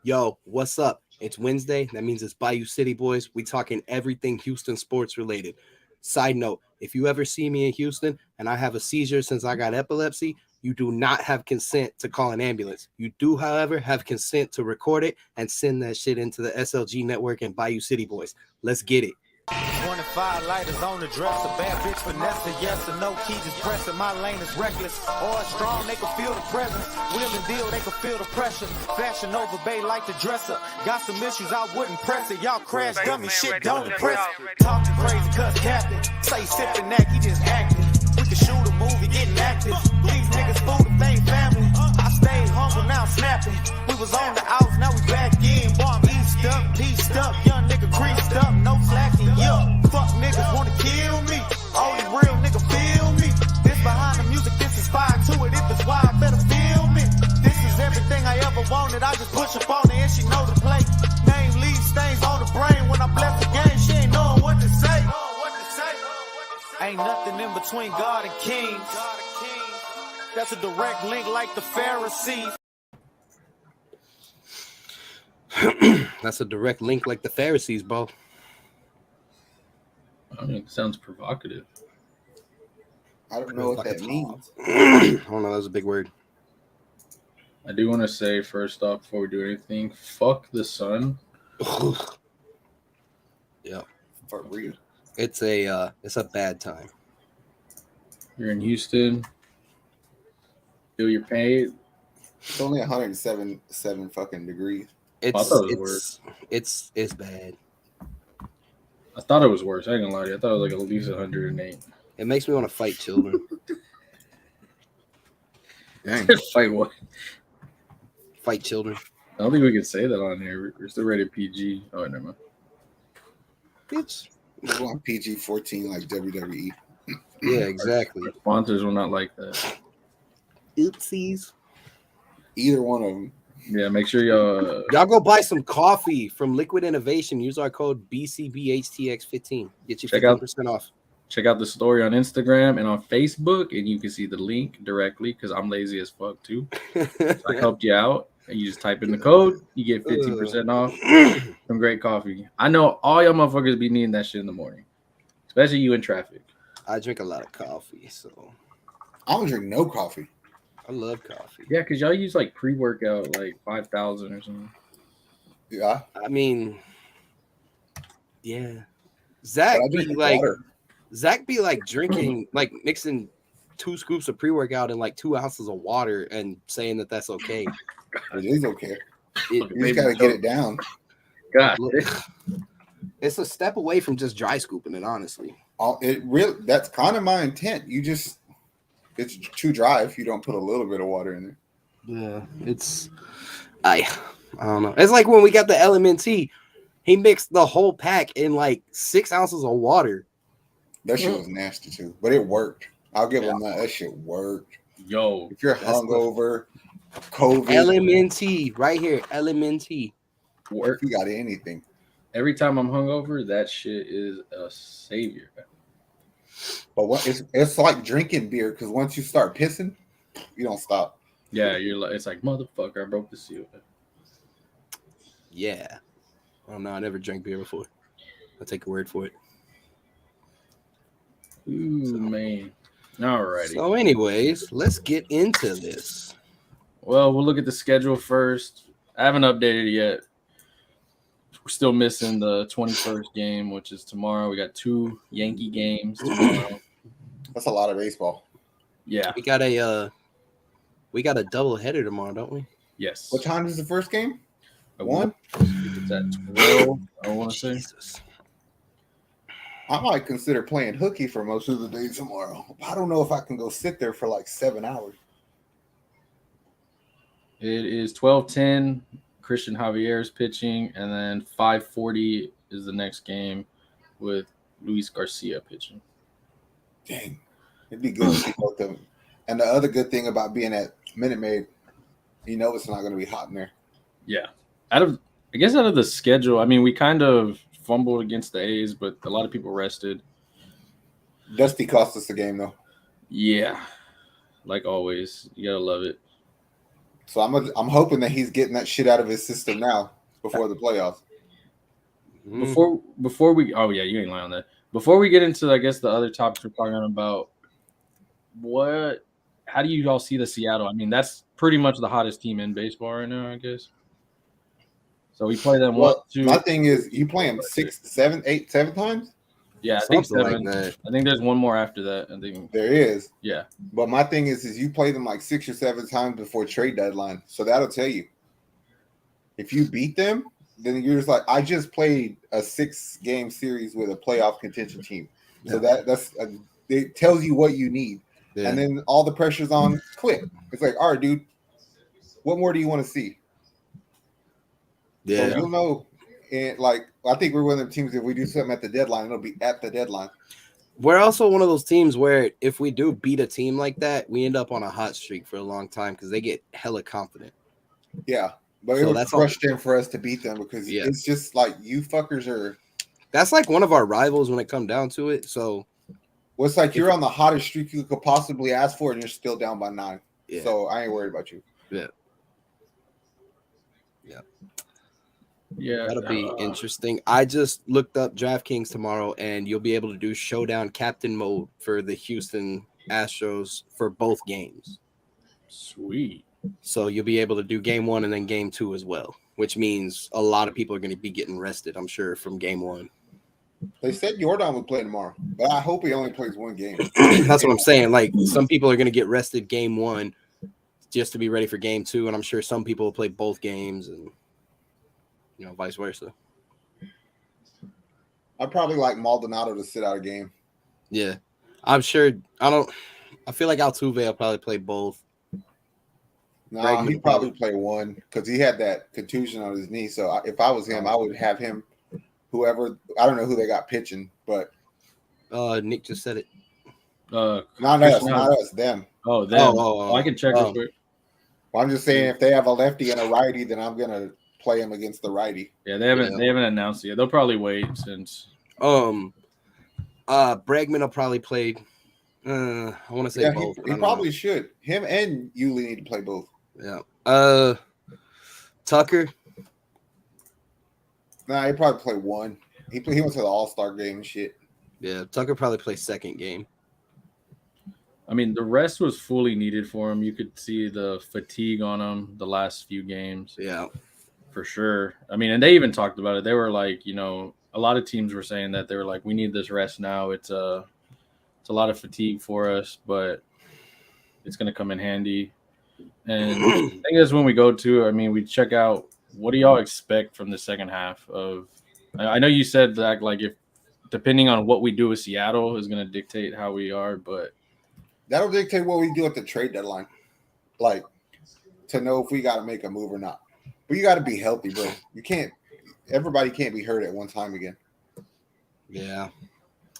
Yo, what's up? It's Wednesday. That means it's Bayou City Boys. We talking everything Houston sports related. Side note, if you ever see me in Houston and I have a seizure since I got epilepsy, you do not have consent to call an ambulance. You do, however, have consent to record it and send that shit into the SLG network and Bayou City Boys. Let's get it. 25 lighters on the dresser, bad bitch Vanessa, yes or no, key just pressing, my lane is reckless, or strong, they can feel the presence, wheel and deal, they can feel the pressure, fashion over bay like the dresser, got some issues, I wouldn't press it, y'all crash dummy shit, don't impress it, talking crazy cuz captain, say sipping that, he just acting, we can shoot a movie, getting active, these niggas fool the thing family, I stayed humble, now snapping, we was on the outs, now we back in, boy I'm pieced up, young nigga creased up, no slacking, yeah, fuck niggas wanna kill me, only real nigga feel me, this behind the music, this is fire to it, if it's wide, better feel me, this is everything I ever wanted, I just push up on it and she know the play, name leaves stains on the brain, when I bless the game, she ain't knowing what to say, ain't nothing in between God and kings, that's a direct link like the Pharisees. That's a direct link like the Pharisees, bro. I mean, it sounds provocative. I don't know what that means. I don't know. That was a big word. I do want to say, first off, before we do anything, fuck the sun. Yeah. For real. It's a bad time. You're in Houston. Feel your pain. It's only 107 fucking degrees. It's bad. I thought it was worse. I ain't gonna lie to you. I thought it was like at least 108. It makes me want to fight children. Dang. Fight what? Fight children. I don't think we can say that on here. We're still rated PG. Oh, never mind. Bitch. We're on PG-14 like WWE. Yeah, exactly. Our sponsors will not like that. Oopsies. Either one of them. Yeah, make sure y'all go buy some coffee from Liquid Innovation. Use our code BCBHTX15. Get you 15% off. Check out the story on Instagram and on Facebook, and you can see the link directly because I'm lazy as fuck too. So I helped you out, and you just type in the code, you get 15% off. Some great coffee. I know all y'all motherfuckers be needing that shit in the morning, especially you in traffic. I drink a lot of coffee, so I don't drink no coffee. I love coffee. Yeah, because y'all use like pre-workout, like 5,000 or something. Yeah. I mean, yeah. Zach be like drinking, like mixing 2 scoops of pre-workout and like 2 ounces of water and saying that that's okay. It is okay. You just got to get it down. God. It's a step away from just dry scooping it, honestly. That's kind of my intent. It's too dry if you don't put a little bit of water in there. Yeah, I don't know. It's like when we got the LMNT, he mixed the whole pack in like 6 ounces of water. That shit was nasty too, but it worked. I'll give him that. That shit worked. Yo, if you're hungover, COVID, LMNT right here, LMNT. Work. You got anything? Every time I'm hungover, that shit is a savior. But it's like drinking beer because once you start pissing, you don't stop. Yeah, it's like motherfucker. I broke the seal. Yeah. Oh no, I never drank beer before. I'll take your word for it. Ooh, man. Alrighty. So, anyways, let's get into this. Well, we'll look at the schedule first. I haven't updated it yet. We're still missing the 21st game, which is tomorrow. We got 2 Yankee games tomorrow. That's a lot of baseball. Yeah. We got a double header tomorrow, don't we? Yes. What time is the first game? 1? It's at 12, I want to say. I might consider playing hooky for most of the day tomorrow. I don't know if I can go sit there for like 7 hours. It is 12:10. Christian Javier's pitching, and then 5:40 is the next game with Luis Garcia pitching. Dang. It'd be good to see both of them. And the other good thing about being at Minute Maid, you know it's not going to be hot in there. Yeah. Out of the schedule, I mean, we kind of fumbled against the A's, but a lot of people rested. Dusty cost us the game, though. Yeah. Like always. You got to love it. So I'm hoping that he's getting that shit out of his system now before the playoffs. Before we you ain't lying on that. Before we get into I guess the other topics we're talking about, how do you all see the Seattle? I mean, that's pretty much the hottest team in baseball right now, I guess. So we play them Well, 1, 2. my thing is, you 3, play 4, him 5, 6, 7, 8, 7 times. Yeah, I think Something 7. like that. I think there's one more after that. I think There is. Yeah. But my thing is you play them like 6 or 7 times before trade deadline. So that'll tell you. If you beat them, then you're just like, I just played a 6-game series with a playoff contention team. So that's it tells you what you need. Yeah. And then all the pressure's on quick. It's like, all right, dude, what more do you want to see? Yeah. So you'll know. And like, I think we're one of the teams, if we do something at the deadline, it'll be at the deadline. We're also one of those teams where if we do beat a team like that, we end up on a hot streak for a long time because they get hella confident. Yeah. But So it was that's crushed in for us to beat them because it's just like, you fuckers are. That's like one of our rivals when it comes down to it. So well, it's like you're on the hottest streak you could possibly ask for, and you're still down by 9. Yeah. So I ain't worried about you. Yeah. Yeah. That'll be interesting. I just looked up DraftKings tomorrow, and you'll be able to do showdown captain mode for the Houston Astros for both games. Sweet. So you'll be able to do game 1 and then game 2 as well, which means a lot of people are going to be getting rested, I'm sure, from game 1. They said Jordan would play tomorrow, but I hope he only plays 1 game. That's what I'm saying. Like, some people are going to get rested game 1 just to be ready for game 2, and I'm sure some people will play both games and, vice versa. I'd probably like Maldonado to sit out a game. Yeah. I'm sure. I feel like Altuve will probably play both. No, he'd probably play 1 because he had that contusion on his knee. So if I was him, I would have him, whoever, I don't know who they got pitching, but. Nick just said it. Not us, them. Oh, them. I can check real quick. Well, I'm just saying if they have a lefty and a righty, then I'm going to play him against the righty. Yeah, they haven't announced it yet. They'll probably wait since. Bregman will probably play. I want to say both. He probably should. Him and Yuli need to play both. Yeah. Tucker. Nah, he probably play 1. He went to the All-Star game and shit. Yeah, Tucker probably plays second game. I mean, the rest was fully needed for him. You could see the fatigue on him the last few games. Yeah, for sure. I mean, and they even talked about it. They were like, a lot of teams were saying that they were like, we need this rest now. It's a lot of fatigue for us, but it's going to come in handy. And I think that's when we go to, we check out, what do y'all expect from the second half of, I know you said that, like, if depending on what we do with Seattle is going to dictate how we are, but that'll dictate what we do at the trade deadline, like to know if we got to make a move or not. But you got to be healthy, bro. Everybody can't be hurt at one time again. Yeah.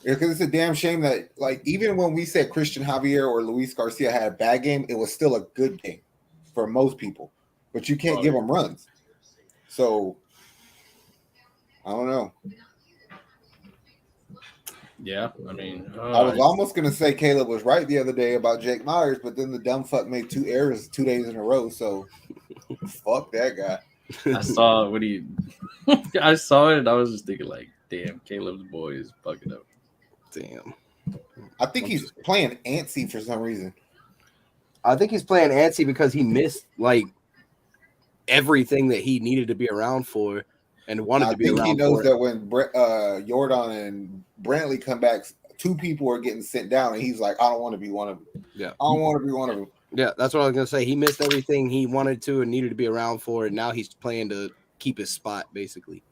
Because it's a damn shame that, like, even when we said Christian Javier or Luis Garcia had a bad game, it was still a good game for most people. But you can't give them runs. So, I don't know. Yeah, I was almost going to say Caleb was right the other day about Jake Myers, but then the dumb fuck made 2 errors 2 days in a row, so fuck that guy. I saw I saw it, and I was just thinking, like, damn, Caleb's boy is bugging up. Damn. I think he's playing antsy for some reason. I think he's playing antsy because he missed, like, everything that he needed to be around for and wanted to be around for. I think he knows that when Jordan and Brantley come back, 2 people are getting sent down, and he's like, I don't want to be one of them. Yeah. I don't want to be one of them. Yeah, that's what I was going to say. He missed everything he wanted to and needed to be around for, and now he's playing to keep his spot, basically.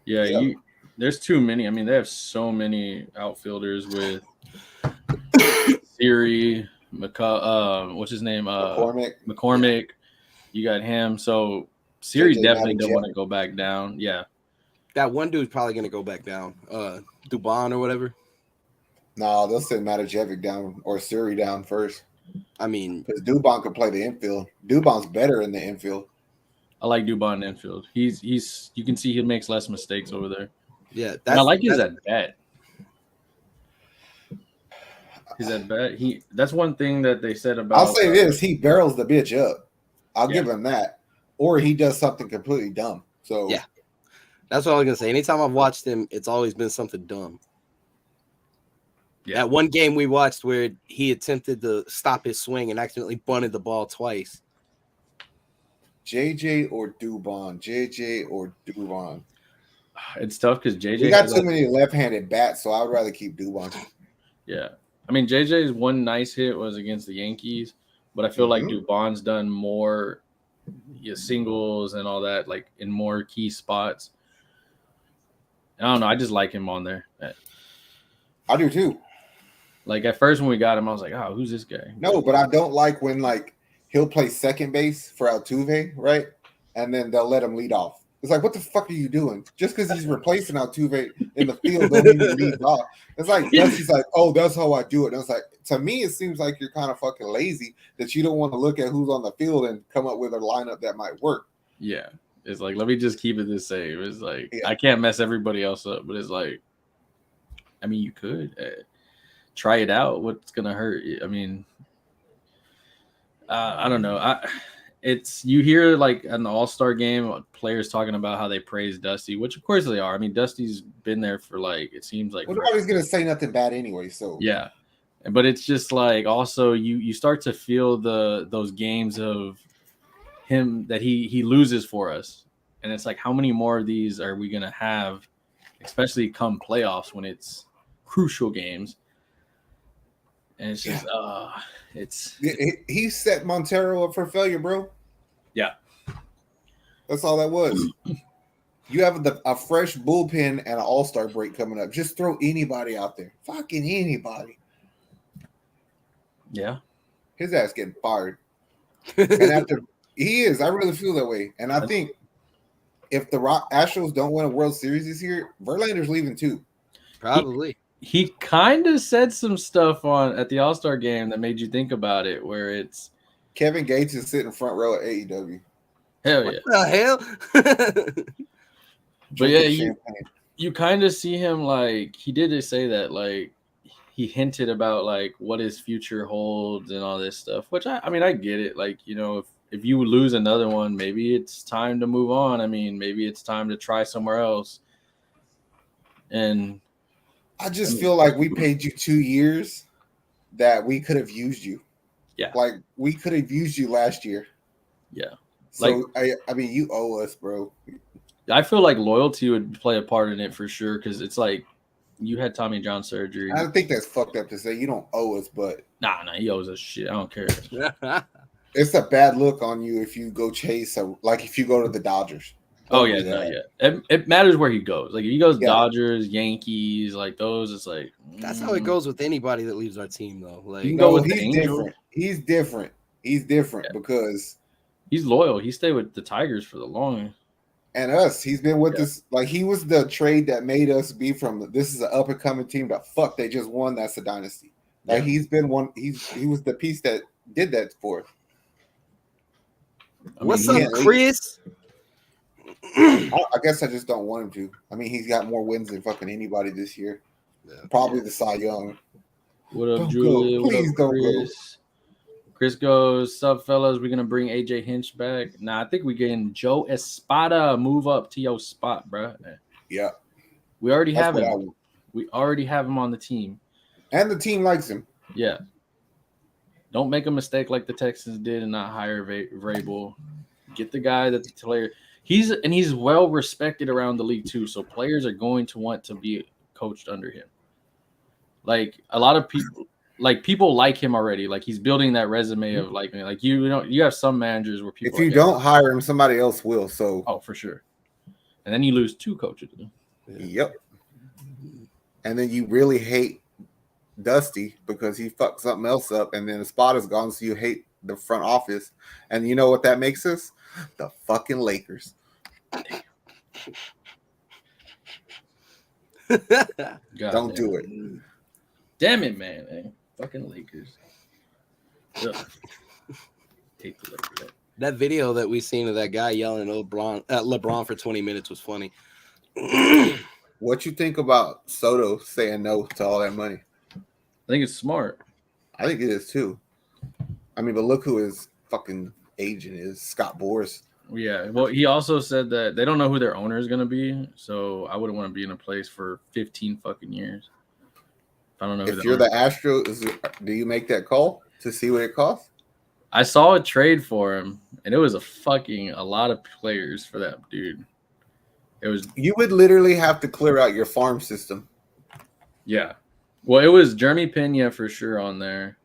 Yeah. There's too many. They have so many outfielders with Siri, what's his name? McCormick. You got him. So Siri definitely don't want to go back down. Yeah. That one dude's probably going to go back down. Dubon or whatever. No, they'll send Matajevic down or Siri down first. Because Dubon could play the infield. Dubon's better in the infield. I like Dubon in the infield. He's you can see he makes less mistakes over there. Yeah, I like his at bat. His at bat. That's one thing that they said about. I'll say this: he barrels the bitch up. I'll give him that. Or he does something completely dumb. So yeah, that's what I was gonna say. Anytime I've watched him, it's always been something dumb. Yeah. That one game we watched where he attempted to stop his swing and accidentally bunted the ball twice. JJ or Dubon? JJ or Dubon? It's tough because JJ. We got too many left-handed bats, so I would rather keep Dubon. Yeah. I mean, JJ's one nice hit was against the Yankees, but I feel like Dubon's done more singles and all that, like in more key spots. I don't know. I just like him on there. I do too. Like at first when we got him, I was like, "Oh, who's this guy?" No, but I don't like when like he'll play second base for Altuve, right? And then they'll let him lead off. It's like, what the fuck are you doing? Just because he's replacing Altuve in the field don't mean he leads off. It's like Dusty's like, oh, that's how I do it. And it's like, to me, it seems like you're kind of fucking lazy that you don't want to look at who's on the field and come up with a lineup that might work. Yeah, it's like, let me just keep it the same. It's like I can't mess everybody else up, but it's like, I mean, you could try it out. What's gonna hurt? I mean, I don't know. It's you hear like an All-Star game, players talking about how they praise Dusty, which of course they are. I mean, Dusty's been there for like it seems like nobody's gonna say nothing bad anyway. So yeah, but it's just like also you start to feel those games of him that he loses for us, and it's like how many more of these are we gonna have, especially come playoffs when it's crucial games. And it's just, he set Montero up for failure, bro. Yeah, that's all that was. You have a fresh bullpen and an All-Star break coming up. Just throw anybody out there, fucking anybody. Yeah, his ass getting fired. And after he is, I really feel that way. And I think if the Astros don't win a World Series this year, Verlander's leaving too. Probably. He kind of said some stuff at the All-Star game that made you think about it, where it's Kevin Gates is sitting front row at AEW. Hell yeah. What the hell? But yeah, you kind of see him like he did say that like he hinted about like what his future holds and all this stuff, which I mean I get it. Like, you know, if you lose another one, maybe it's time to move on. I mean, maybe it's time to try somewhere else. And I just feel like we paid you 2 years that we could have used you. Yeah. Like we could have used you last year. Yeah. So I mean, you owe us, bro. I feel like loyalty would play a part in it for sure, because it's like you had Tommy John surgery. I think that's fucked up to say. You don't owe us, but nah, he owes us shit. I don't care. It's a bad look on you if you go chase if you go to the Dodgers. Oh yeah, no, yeah. It matters where he goes. Like if he goes Dodgers, Yankees, like those, it's like that's how it goes with anybody that leaves our team, though. Like you can go with he's different. He's different because he's loyal. He stayed with the Tigers for the long. And us, he's been with us. Like he was the trade that made us be from this is an up and coming team. But fuck, they just won. That's a dynasty. Like he's been one. He was the piece that did that for us. What's up, Chris? I guess I just don't want him to. I mean, he's got more wins than fucking anybody this year. Probably the Cy Young. What up, Julia? Please don't go. Chris goes, sup, fellas? We're going to bring AJ Hinch back. Nah, I think we're getting Joe Espada move up to your spot, bro. Yeah. We already have him. We already have him on the team. And the team likes him. Yeah. Don't make a mistake like the Texans did and not hire Vrabel. Get the guy that the player – he's well respected around the league too, so players are going to want to be coached under him. Like a lot of people – like people like him already. Like he's building that resume of like you know you have some managers where people. If you don't hire him, somebody else will. So for sure. And then you lose 2 coaches. Yep. And then you really hate Dusty because he fucked something else up, and then the spot is gone. So you hate the front office, and you know what that makes us? The fucking Lakers. Don't do it. Damn it, man. Fucking Lakers. Take the Lakers. That video that we seen of that guy yelling at LeBron for 20 minutes was funny. What you think about Soto saying no to all that money? I think it's smart. I think it is too. I mean, but look who his fucking agent is, Scott Boras. Yeah. Well, he also said that they don't know who their owner is going to be. So I wouldn't want to be in a place for 15 fucking years. If I don't know who If the you're owner the Astros, do you make that call to see what it costs? I saw a trade for him, and it was a lot of players for that dude. It was You would literally have to clear out your farm system. yeah. Well, it was Jeremy Pena for sure on there,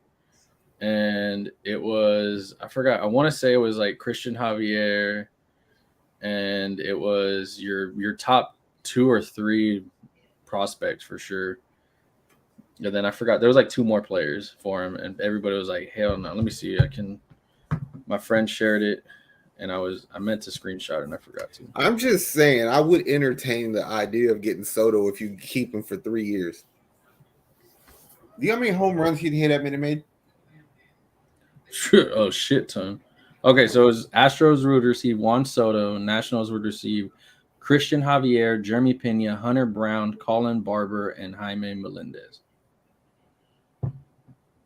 and it was I forgot. I want to say it was like Christian Javier, and it was your top 2 or 3 prospects for sure. And then I forgot there was like 2 more players for him, and everybody was like, "Hell no!" Let me see. My friend shared it, and I meant to screenshot it, and I forgot to. I'm just saying, I would entertain the idea of getting Soto if you keep him for 3 years. Do you know how many home runs he'd hit at Minute Maid? Oh, shit ton. Okay, so it was Astros would receive Juan Soto, Nationals would receive Christian Javier, Jeremy Pena, Hunter Brown, Colin Barber, and Jaime Melendez.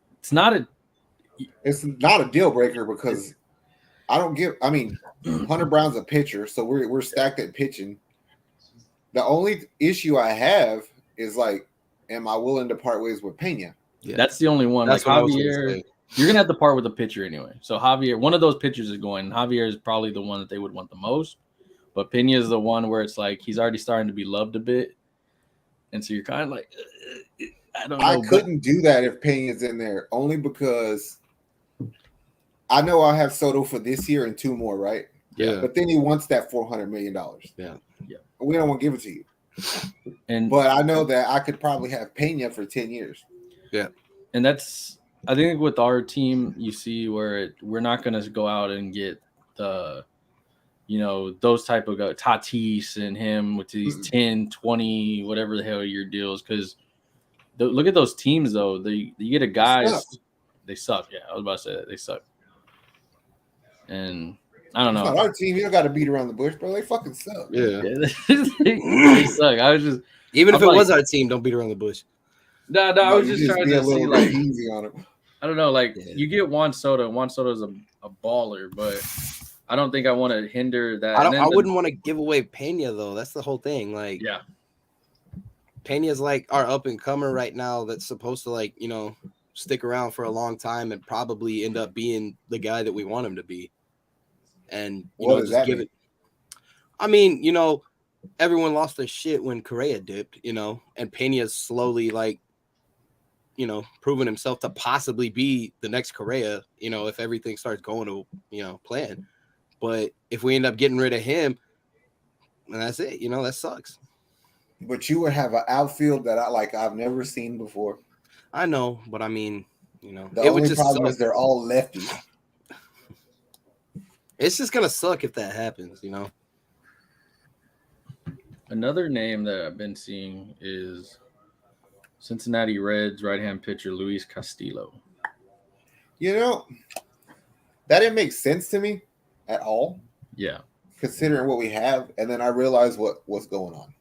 It's not a deal breaker because Hunter Brown's a pitcher, so we're stacked at pitching. The only issue I have is like, am I willing to part ways with Pena? Yeah. That's the only one. That's like Javier, you're gonna have to part with the pitcher anyway. So Javier, one of those pitchers is going. Javier is probably the one that they would want the most, but Pena is the one where it's like he's already starting to be loved a bit, and so you're kind of like, I don't know. I couldn't do that if Pena's in there, only because I know I'll have Soto for this year and 2 more, right? Yeah. But then he wants that $400 million. Yeah. We don't want to give it to you. But I know that I could probably have Pena for 10 years. Yeah. And that's, I think with our team, you see where we're not going to go out and get the, those type of guys, Tatis and him with these 10, 20, whatever the hell your deals. Because look at those teams, though. You get a guys, they suck. Yeah, I was about to say that. They suck. And I don't know. It's not our team. You don't got to beat around the bush, bro. They fucking suck. Yeah. They suck. I was just. Even if it was our team, don't beat around the bush. No, I was just trying to see, like, easy on him. I don't know, like, you get Juan Soto. Juan Soto is a baller, but I don't think I want to hinder that. I wouldn't want to give away Pena, though. That's the whole thing. Like, yeah. Pena's like our up-and-comer right now that's supposed to, like, stick around for a long time and probably end up being the guy that we want him to be. And, just give it. I mean, everyone lost their shit when Correa dipped, and Pena's slowly, like, proven himself to possibly be the next Correa, if everything starts going to, plan. But if we end up getting rid of him, then that's it. That sucks. But you would have an outfield that I've never seen before. I know, but I mean, the only problem is they're all lefties. It's just gonna suck if that happens, Another name that I've been seeing is Cincinnati Reds right-hand pitcher Luis Castillo. That didn't make sense to me at all. Yeah. Considering what we have, and then I realized what's going on.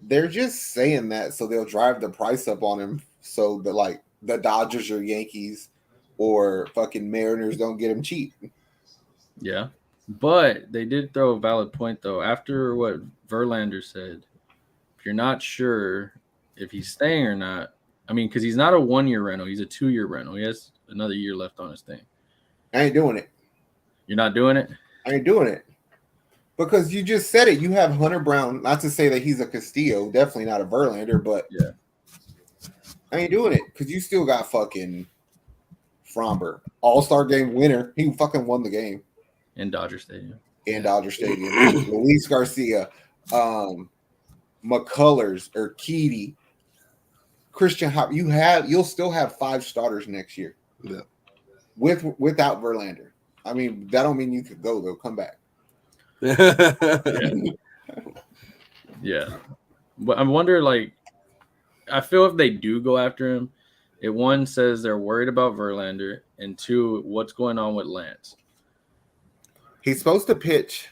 They're just saying that so they'll drive the price up on him so that, like, the Dodgers or Yankees or fucking Mariners don't get him cheap. Yeah. But they did throw a valid point, though. After what Verlander said, if you're not sure if he's staying or not, I mean, because he's not a 1-year rental. He's a 2-year rental. He has another year left on his thing. I ain't doing it. You're not doing it? I ain't doing it. Because you just said it. You have Hunter Brown. Not to say that he's a Castillo. Definitely not a Verlander, but yeah, I ain't doing it. Because you still got fucking Fromber. All-Star game winner. He fucking won the game. In Dodger Stadium. Luis Garcia, McCullers, Urquidy, Christian Hop. You'll still have 5 starters next year. Yeah. Without Verlander. I mean, that don't mean you could go though. Come back. Yeah. But I wonder, like, I feel if they do go after him, it one says they're worried about Verlander, and 2, what's going on with Lance? He's supposed to pitch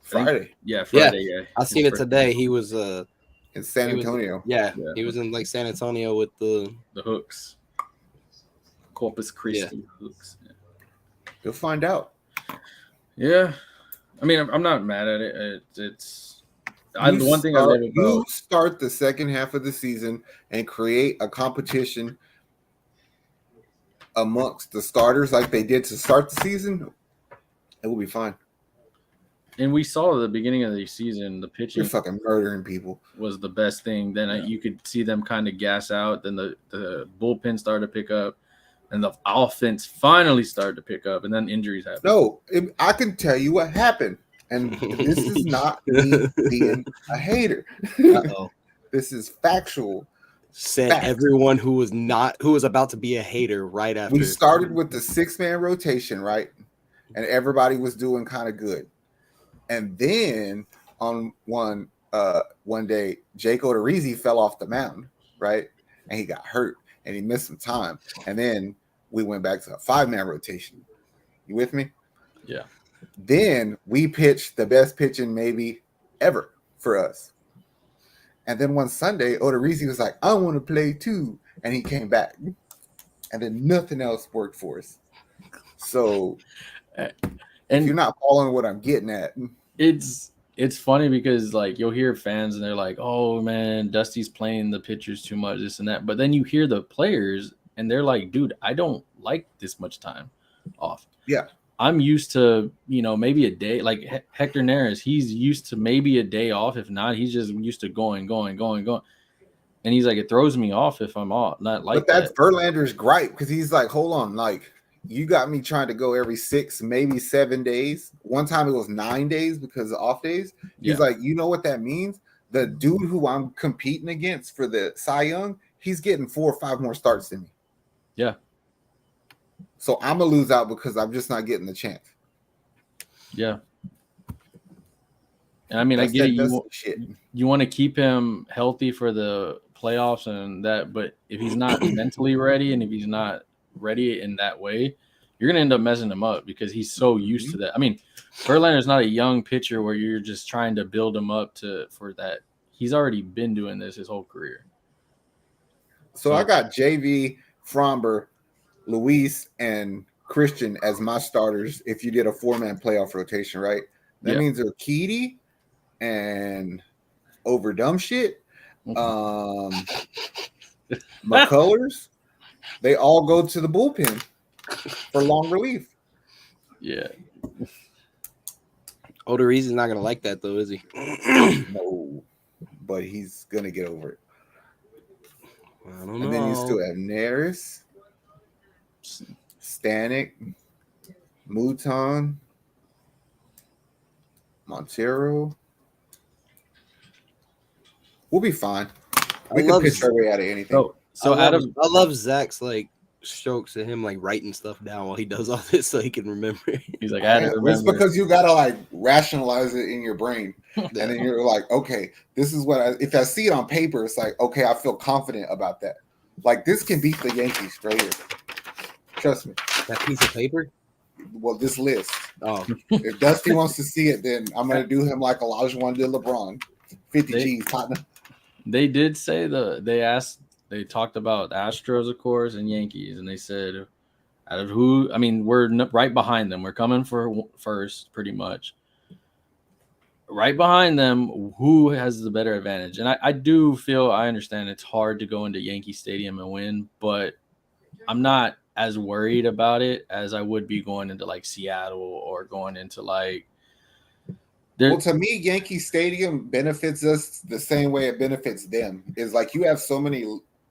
Friday. Friday. Yeah, I seen it today. He was in San Antonio. He was in like San Antonio with the Hooks, Corpus Christi Hooks. You'll find out. Yeah, I mean, I'm not mad at it. The one thing I love about You start the second half of the season and create a competition amongst the starters like they did to start the season, it will be fine. and we saw at the beginning of the season, the You're pitching fucking murdering people. was the best thing. Then you could see them kind of gas out. Then the bullpen started to pick up, and the offense finally started to pick up. And then injuries happened. No, I can tell you what happened, and this is not me being a hater. Uh-oh. This is factual. Said everyone who was about to be a hater right after. We started with the 6-man rotation, right? And everybody was doing kind of good. And then on one day, Jake Odorizzi fell off the mound, right? And he got hurt and he missed some time. And then we went back to a 5-man rotation. You with me? Yeah. Then we pitched the best pitching maybe ever for us. And then one Sunday, Odorizzi was like, I want to play too. And he came back. And then nothing else worked for us. So and if you're not following what I'm getting at, it's funny because like you'll hear fans and they're like, oh man, Dusty's playing the pitchers too much, this and that. But then you hear the players and they're like, dude, I don't like this much time off. Yeah. I'm used to, maybe a day, like Hector Neris, he's used to maybe a day off. If not, he's just used to going. And he's like, it throws me off if I'm off. Not like but that's Verlander's gripe because he's like, hold on, like you got me trying to go every 6, maybe 7 days. One time it was 9 days because of off days. He's like, you know what that means? The dude who I'm competing against for the Cy Young, he's getting 4 or 5 more starts than me. Yeah. So I'm gonna lose out because I'm just not getting the chance. Yeah. And I mean, I get it. You want to keep him healthy for the playoffs and that, but if he's not mentally ready and if he's not ready in that way, you're gonna end up messing him up because he's so used to that. I mean, Verlander's not a young pitcher where you're just trying to build him up for that. He's already been doing this his whole career. So I got JV, Fromber, Luis, and Christian as my starters if you did a 4-man playoff rotation, right? That means Urquidy and over dumb shit. McCullers, they all go to the bullpen for long relief. Yeah. Odorizzi's not gonna like that though, is he? No, but he's gonna get over it. I don't know. And then you still have Neris, Stanek, Mouton, Montero. We'll be fine. We can pitch our way out of anything. So I love Zach's like strokes of him like writing stuff down while he does all this so he can remember. He's like, I had to remember. It's because you gotta like rationalize it in your brain, and then you're like, okay, this is what if I see it on paper, it's like, okay, I feel confident about that. Like this can beat the Yankees straight here. Trust me. That piece of paper? Well, this list. Oh, if Dusty wants to see it, then I'm gonna do him like Olajuwon did LeBron. 50 G's, Tottenham. They did say they talked about Astros, of course, and Yankees, and they said out of who, I mean, we're right behind them. We're coming for first, pretty much. Right behind them, who has the better advantage? And I do feel, I understand it's hard to go into Yankee Stadium and win, but I'm not as worried about it as I would be going into like Seattle or going into like. Well, to me, Yankee Stadium benefits us the same way it benefits them. Is like you have so many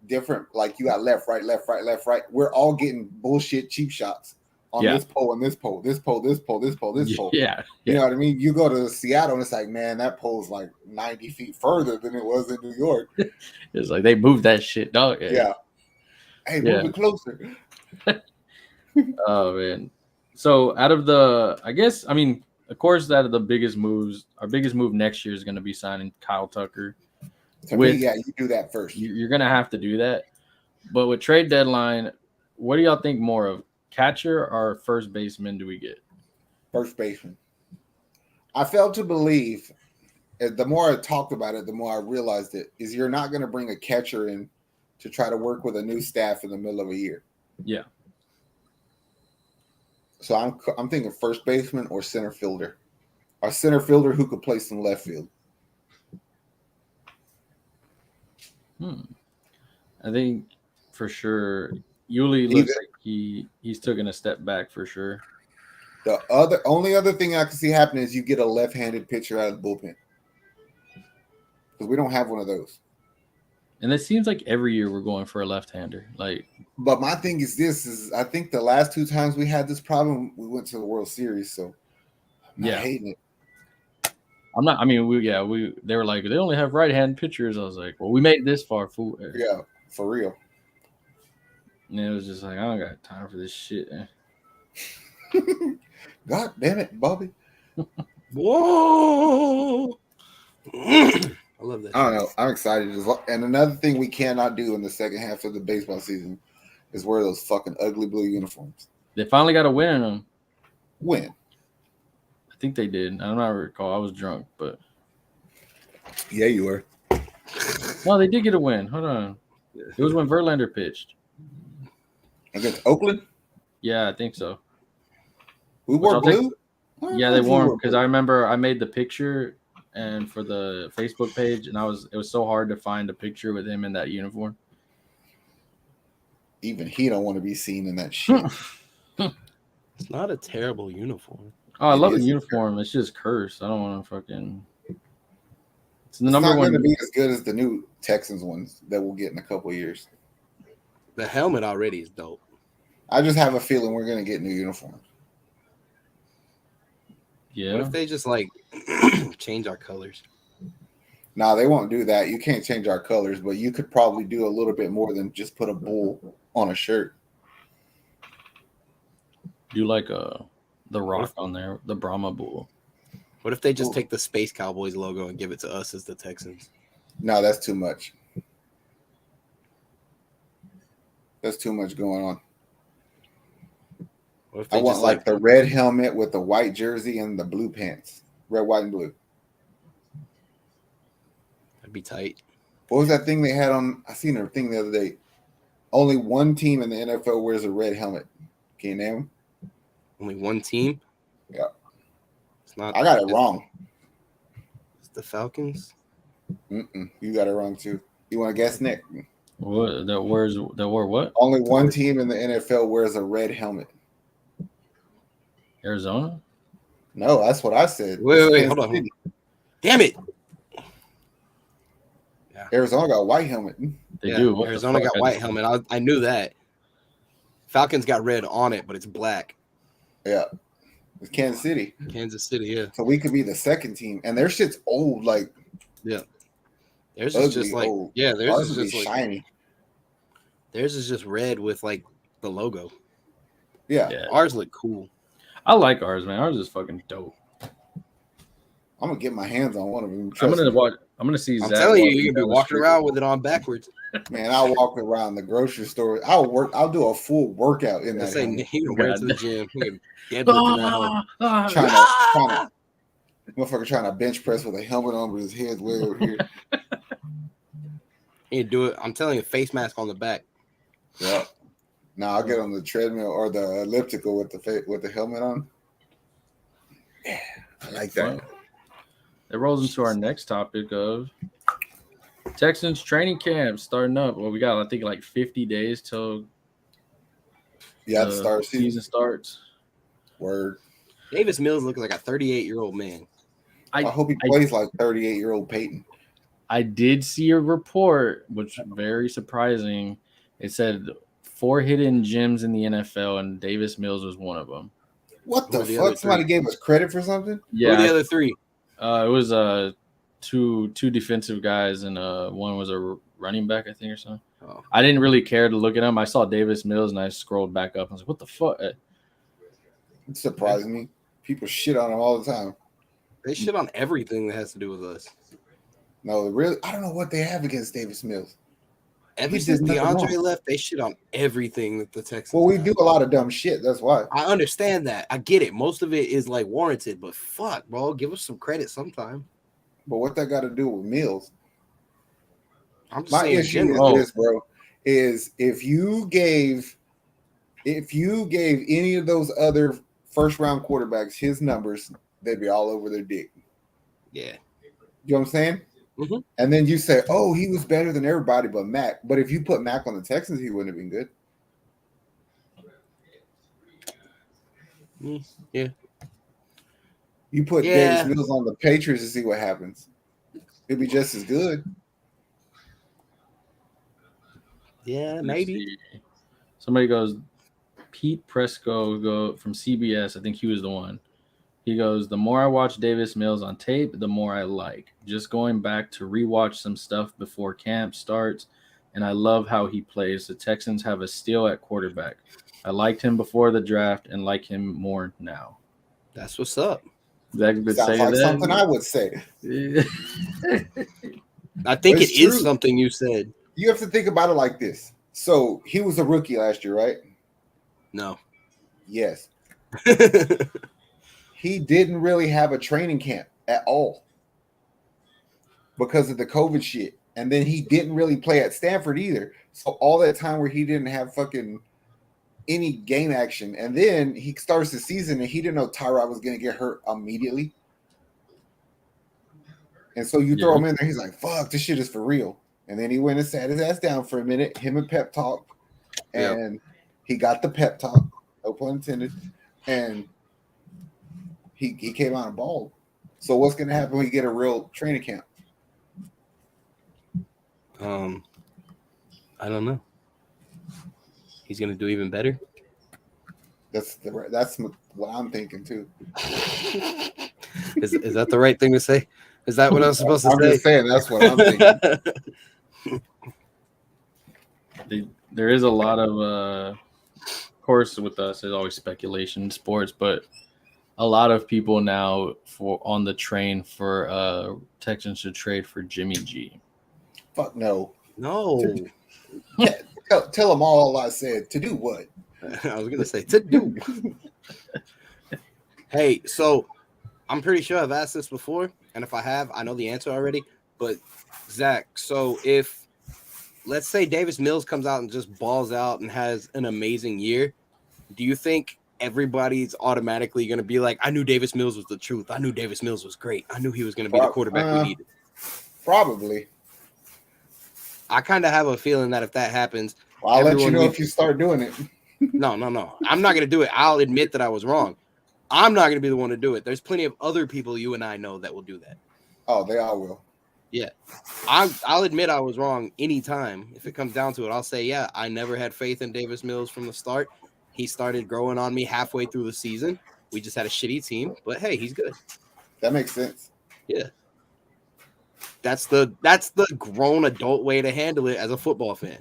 different, like you got left, right. We're all getting bullshit cheap shots on this pole and this pole, this pole. Yeah. You know what I mean? You go to Seattle and it's like, man, that pole's like 90 feet further than it was in New York. It's like they moved that shit, dog. Yeah. Hey, move it closer. Oh, man. So out of the, I guess, I mean, of course, out of the biggest moves, our biggest move next year is going to be signing Kyle Tucker. To me, you do that first. You're going to have to do that. But with trade deadline, what do y'all think more of? Catcher or first baseman do we get? First baseman. I failed to believe, the more I talked about it, the more I realized it, is you're not going to bring a catcher in to try to work with a new staff in the middle of a year. Yeah. So I'm thinking first baseman or center fielder. A center fielder who could play some left field. I think for sure Yuli looks like he's taking a step back for sure. The only other thing I can see happening is you get a left-handed pitcher out of the bullpen. Because we don't have one of those. And it seems like every year we're going for a left-hander. But my thing is this I think the last 2 times we had this problem, we went to the World Series, so I'm not hating it. I'm not. I mean, they were like, they only have right-hand pitchers. I was like, well, we made it this far, fool. Yeah, for real. And it was just like, I don't got time for this shit. God damn it, Bobby. Whoa. I love that. I don't know. I'm excited. And another thing we cannot do in the second half of the baseball season is wear those fucking ugly blue uniforms. They finally got a win in them. When? I think they did. I don't know. I recall. I was drunk, but yeah, you were. No, they did get a win. Hold on. It was when Verlander pitched against Oakland. Yeah, I think so. We wore blue. Yeah, they wore them because I remember I made the picture and for the Facebook page, and it was so hard to find a picture with him in that uniform. Even he don't want to be seen in that shit. It's not a terrible uniform. Oh, I love the uniform. It's just cursed. I don't want to fucking. It's the number not one. Going to be as good as the new Texans ones that we'll get in a couple of years. The helmet already is dope. I just have a feeling we're going to get new uniforms. Yeah. What if they just change our colors? Nah, they won't do that. You can't change our colors, but you could probably do a little bit more than just put a bull on a shirt. Do the rock on there, the Brahma bull. What if they just take the Space Cowboys logo and give it to us as the Texans? No, that's too much. That's too much going on. I want the red helmet with the white jersey and the blue pants. Red, white, and blue. That'd be tight. What was that thing they had on? I seen a thing the other day. Only one team in the NFL wears a red helmet. Can you name them? Only one team? Yeah. It's not. I got it wrong. It's the Falcons? You got it wrong too. You want to guess, Nick? What? That wore what? Only one team in the NFL wears a red helmet. Arizona? No, that's what I said. Wait, hold on. Damn it. Yeah. Arizona got a white helmet. They do. Arizona got white helmet. I knew that. Falcons got red on it, but it's black. Yeah. It's Kansas City. Kansas City, yeah. So we could be the second team. And their shit's old, yeah. Theirs is just old. Yeah, theirs is just shiny. Theirs is just red with the logo. Yeah. Ours look cool. I like ours, man. Ours is fucking dope. I'm gonna get my hands on one of them. I'm gonna see. I'm telling you, you're gonna be walking around with it on backwards. Man, I'll walk around the grocery store. I'll do a full workout in that. He can wear it to the gym. Trying to bench press with a helmet on, but his head's way over here. He do it. I'm telling you, face mask on the back. Yeah. Now I'll get on the treadmill or the elliptical with the helmet on. Yeah, I like that. It rolls into our next topic of Texans training camp starting up. Well, we got I think 50 days till the season starts. Word. Davis Mills looks like a 38-year-old man. I hope he plays like 38-year-old Peyton. I did see a report, which was very surprising. It said 4 hidden gems in the NFL, and Davis Mills was one of them. What the fuck? Somebody gave us credit for something? Yeah. Who are the other 3? It was two defensive guys, and one was a running back, I think, or something. Oh. I didn't really care to look at them. I saw Davis Mills, and I scrolled back up. I was like, what the fuck? It surprised me. People shit on him all the time. They shit on everything that has to do with us. No, really, I don't know what they have against Davis Mills. Ever since DeAndre left, they shit on everything that the Texans. Well, we do a lot of dumb shit. That's why. I understand that. I get it. Most of it is warranted, but fuck, bro, give us some credit sometime. But what that got to do with Mills? I'm just saying. My issue is this, bro, is if you gave any of those other first round quarterbacks, his numbers, they'd be all over their dick. Yeah. You know what I'm saying? Mm-hmm. And then you say, oh, he was better than everybody but Mac. But if you put Mac on the Texans, he wouldn't have been good. Yeah. You put Davis Mills on the Patriots to see what happens. It'd be just as good. Yeah, maybe. Somebody goes, Pete Presco from CBS. I think he was the one. He goes, the more I watch Davis Mills on tape, the more I like. Just going back to rewatch some stuff before camp starts, and I love how he plays. The Texans have a steal at quarterback. I liked him before the draft and like him more now. That's what's up. Sounds like something I would say. I think it is something you said. You have to think about it like this. So he was a rookie last year, right? No. Yes. He didn't really have a training camp at all because of the COVID shit. And then he didn't really play at Stanford either. So all that time where he didn't have fucking any game action. And then he starts the season and he didn't know Tyrod was going to get hurt immediately. And so you throw him in there. He's like, fuck, this shit is for real. And then he went and sat his ass down for a minute, him and pep talk. And he got the pep talk, no pun intended. And he came out and balled. So what's going to happen when you get a real training camp? I don't know. He's going to do even better. That's what I'm thinking too. Is that the right thing to say? Is that what I was supposed to say? I'm just saying that's what I'm thinking. There is a lot of course with us, there's always speculation in sports, but a lot of people now on the train for Texans to trade for Jimmy G. Fuck no. No. Tell them all I said. To do what? I was gonna say to do. Hey, so I'm pretty sure I've asked this before, and if I have, I know the answer already. But Zach, so if let's say Davis Mills comes out and just balls out and has an amazing year, do you think everybody's automatically going to be like, I knew Davis Mills was the truth. I knew Davis Mills was great. I knew he was going to be the quarterback we needed. Probably. I kind of have a feeling that if that happens, I'll let you know if you start doing it. No. I'm not going to do it. I'll admit that I was wrong. I'm not going to be the one to do it. There's plenty of other people you and I know that will do that. Oh, they all will. Yeah. I'll admit I was wrong anytime. If it comes down to it, I'll say, yeah, I never had faith in Davis Mills from the start. He started growing on me halfway through the season. We just had a shitty team, but hey, he's good. That makes sense. Yeah. That's the grown adult way to handle it as a football fan.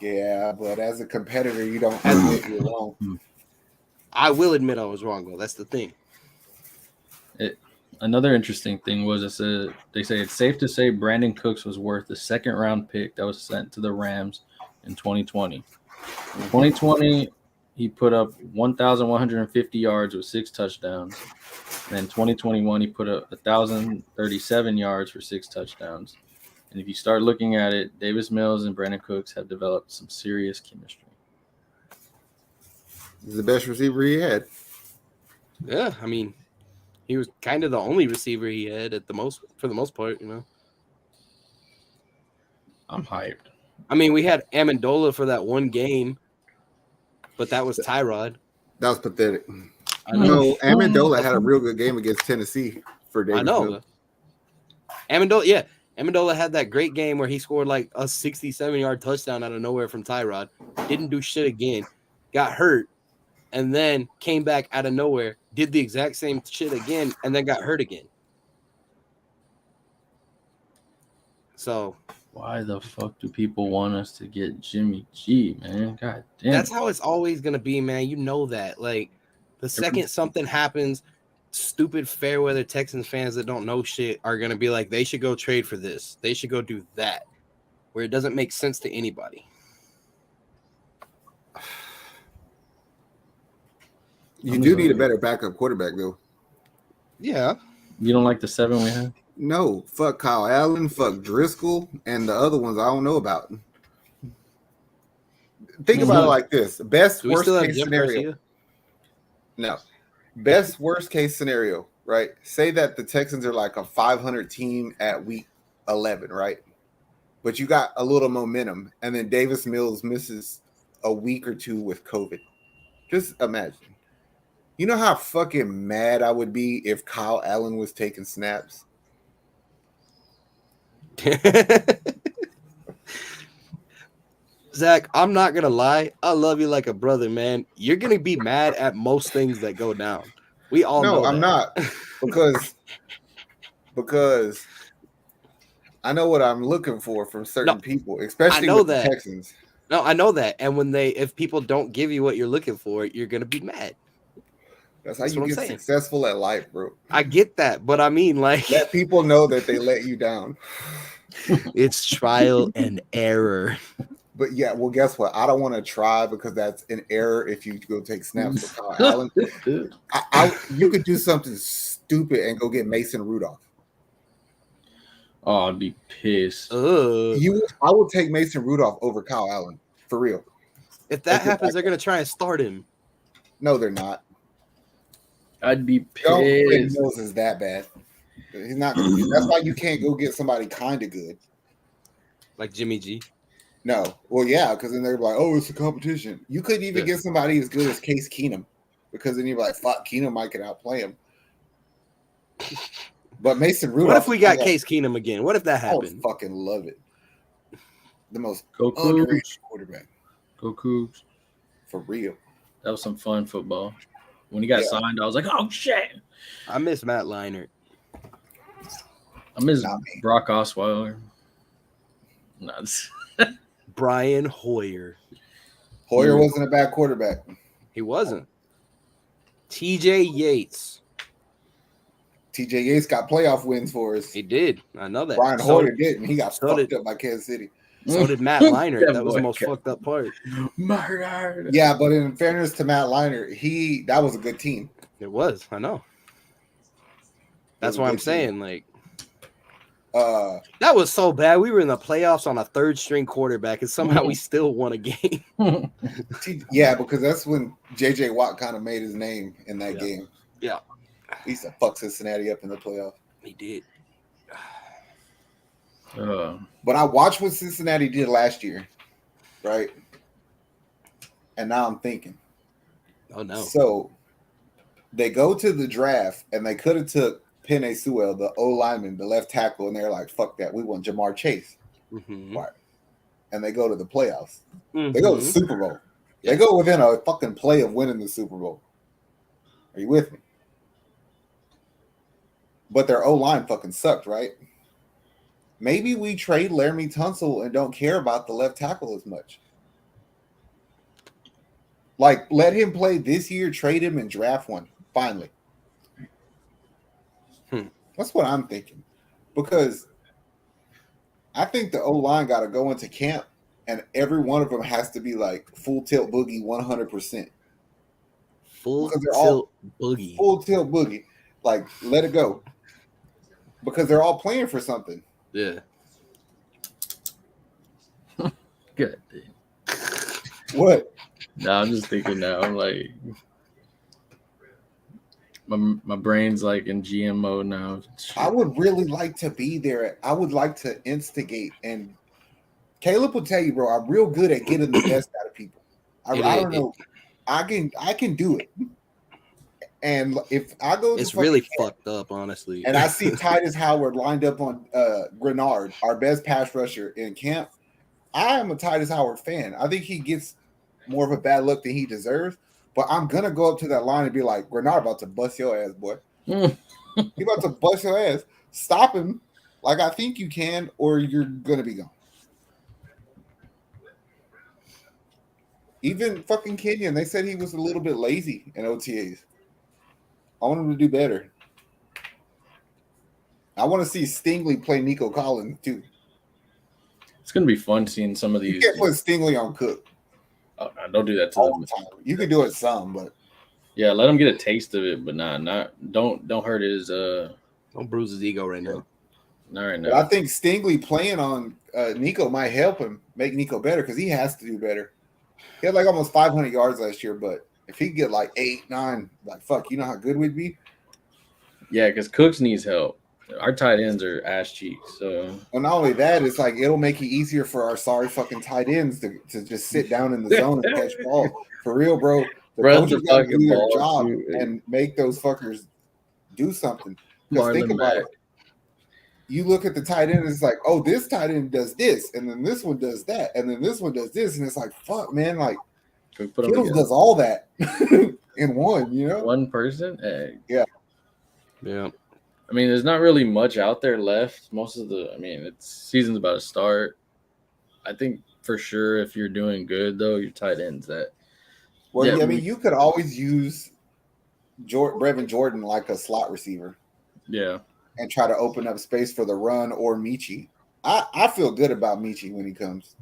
Yeah, but as a competitor, you don't admit you're wrong. I will admit I was wrong, though. That's the thing. Another interesting thing was they say it's safe to say Brandon Cooks was worth the second-round pick that was sent to the Rams in 2020. In 2020, he put up 1,150 yards with 6 touchdowns. And in 2021, he put up 1,037 yards for 6 touchdowns. And if you start looking at it, Davis Mills and Brandon Cooks have developed some serious chemistry. He's the best receiver he had. Yeah, I mean, he was kind of the only receiver he had for the most part, you know. I'm hyped. I mean, we had Amendola for that one game, but that was Tyrod. That was pathetic. I know Amendola had a real good game against Tennessee for Davis. I know. Mills. Amendola had that great game where he scored like a 67-yard touchdown out of nowhere from Tyrod. Didn't do shit again. Got hurt. And then came back out of nowhere, did the exact same shit again, and then got hurt again. So why the fuck do people want us to get Jimmy G, man? God damn. That's how it's always gonna be, man. You know that. Like the second something happens, stupid fair weather Texans fans that don't know shit are gonna be like, they should go trade for this. They should go do that. Where it doesn't make sense to anybody. You do need a better backup quarterback, though. Yeah. You don't like the 7 we have? No. Fuck Kyle Allen, fuck Driscoll, and the other ones I don't know about. Think about it like this. Worst case scenario. No. Best worst case scenario, right? Say that the Texans are like a 500 team at week 11, right? But you got a little momentum, and then Davis Mills misses a week or two with COVID. Just imagine. You know how fucking mad I would be if Kyle Allen was taking snaps? Zach, I'm not gonna lie. I love you like a brother, man. You're gonna be mad at most things that go down. We all No, know I'm that. not. Because I know what I'm looking for from certain people, I especially know with the that. Texans. No, I know that. And if people don't give you what you're looking for, you're gonna be mad. That's how That's you what I'm get saying. successful at life, bro. I get that, but I mean, like, Let people know that they let you down. it's trial and error. But yeah, well, guess what? I don't want to try because that's an error if you go take snaps with Kyle Allen. You could do something stupid and go get Mason Rudolph. Oh, I'd be pissed. I would take Mason Rudolph over Kyle Allen for real. If that happens, they're gonna try and start him. No, they're not. I'd be Don't think pissed. Mills is that bad. He's not gonna be. That's why you can't go get somebody kind of good. Like Jimmy G. No. Well, yeah, because then they're like, oh, it's a competition. You couldn't even get somebody as good as Case Keenum because then you're like, fuck, Keenum might could outplay him. But Mason Rudolph. What if we got Case Keenum again? What if that happened? I would fucking love it. The most Go underrated Cougs. quarterback. Go Cougs. For real. That was some fun football. When he got signed, I was like, oh, shit. I miss Matt Leinart. I miss Brock Osweiler. Brian Hoyer. Hoyer wasn't a bad quarterback. He wasn't. TJ Yates. TJ Yates got playoff wins for us. He did. I know that. Brian Hoyer didn't. He got fucked up by Kansas City. So did Matt Leinart. That was the most fucked up part. Murdered. Yeah, but in fairness to Matt Leinart, that was a good team. It was. I know. That's why I'm saying, like, that was so bad. We were in the playoffs on a third string quarterback, and somehow we still won a game. Yeah, because that's when JJ Watt kind of made his name in that game. Yeah. He used to fuck Cincinnati up in the playoffs. He did. But I watched what Cincinnati did last year, right? And now I'm thinking. Oh, no. So they go to the draft, and they could have took Penei Sewell, the O-lineman, the left tackle, and they're like, fuck that. We want Jamar Chase. Mm-hmm. Right. And they go to the playoffs. Mm-hmm. They go to the Super Bowl. They go within a fucking play of winning the Super Bowl. Are you with me? But their O-line fucking sucked, right? Maybe we trade Laramie Tunsil and don't care about the left tackle as much. Like, let him play this year, trade him, and draft one, finally. That's what I'm thinking. Because I think the O-line got to go into camp, and every one of them has to be like full tilt boogie 100%. Full tilt boogie. Full tilt boogie. Like, let it go. Because they're all playing for something. Yeah. Good. What? No, I'm just thinking now. I'm like, my brain's like in GM mode now. I would really like to be there. I would like to instigate. And Caleb will tell you, bro, I'm real good at getting the best out of people. I don't know. I can do it. And if I go to it's really fucked up, honestly. And I see Titus Howard lined up on Grenard, our best pass rusher in camp. I am a Titus Howard fan. I think he gets more of a bad look than he deserves. But I'm gonna go up to that line and be like, Grenard about to bust your ass, boy. He about to bust your ass. Stop him like I think you can, or you're gonna be gone. Even fucking Kenyon, they said he was a little bit lazy in OTAs. I want him to do better. I want to see Stingley play Nico Collins too. It's gonna be fun seeing some of these. You can't put Stingley on Cook. Oh, don't do that to all them. the time. You can do it some, but yeah, let him get a taste of it, but don't hurt his don't bruise his ego right now. Not right now. But I think Stingley playing on Nico might help him make Nico better because he has to do better. He had like almost 500 yards last year, but If he get like 8, 9, like fuck, you know how good we'd be. Yeah, because Cooks needs help. Our tight ends are ass cheeks. So Well, not only that, it's like it'll make it easier for our sorry fucking tight ends to just sit down in the zone and catch ball. For real, bro. The run the coaches got to fucking do their ball job too. and make those fuckers do something. Because think Marlon about Mack. it. You look at the tight end, and it's like, oh, this tight end does this, and then this one does that, and then this one does this, and it's like, fuck, man, like Can we put them Kittles together? does all that in one, you know? One person? Hey. Yeah. I mean, there's not really much out there left. Most of the, I mean, it's season's about to start. I think for sure if you're doing good though, your tight ends that. Well, Yeah, yeah, I mean, you could always use Brevin Jordan like a slot receiver Yeah. and try to open up space for the run or Michi. I feel good about Michi when he comes.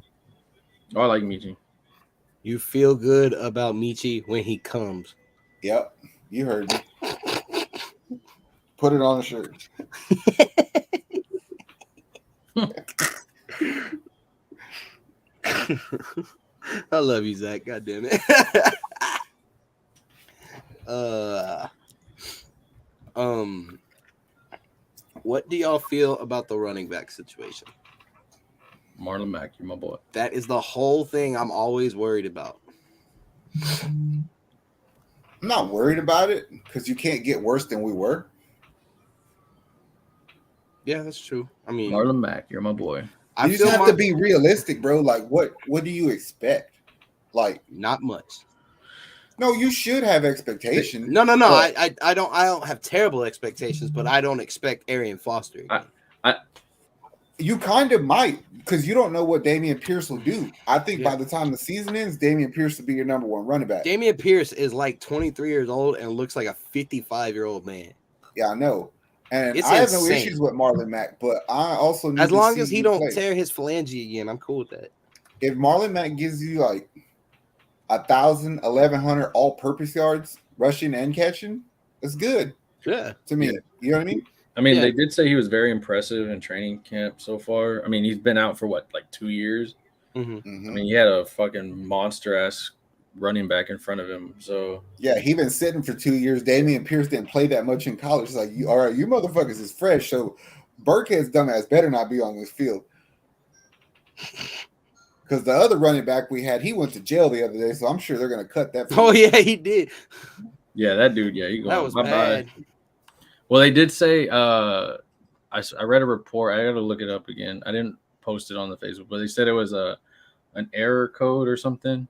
Oh, I like Michi. You feel good about Michi when he comes. Yep, you heard me. Put it on a shirt. I love you, Zach. God damn it. What do y'all feel about the running back situation? Marlon Mack, you're my boy. That is the whole thing I'm always worried about. I'm not worried about it because you can't get worse than we were. Yeah, that's true. I mean, Marlon Mack, you're my boy. I You just have to be realistic, bro. Like, what do you expect? Like, not much. no, you should have expectations. No. but- I don't have terrible expectations, but I don't expect Arian Foster again. You kind of might because you don't know what Dameon Pierce will do. I think Yeah. by the time the season ends, Dameon Pierce will be your number one running back. Dameon Pierce is like 23 years old and looks like a 55-year-old man. Yeah, I know. And It's I have no insane. issues with Marlon Mack, but I also need As to long see as he you don't play. tear his phalange again, I'm cool with that. If Marlon Mack gives you like 1,000, 1,100 all-purpose yards, rushing and catching, it's good Yeah. to me. Yeah. You know what I mean? I mean, Yeah. they did say he was very impressive in training camp so far. I mean, he's been out for what, like 2 years? Mm-hmm. Mhm. I mean, he had a fucking monster-ass running back in front of him. So, Yeah, he been sitting for 2 years. Dameon Pierce didn't play that much in college. It's like, all right, you motherfuckers is fresh. So Burkhead's dumbass better not be on this field. Because the other running back we had, he went to jail the other day, so I'm sure they're gonna cut that. Oh yeah, he did. yeah, that dude, yeah, he That going was bye-bye. bad. Well, they did say, I read a report. I got to look it up again. I didn't post it on the Facebook, but they said it was an error code or something.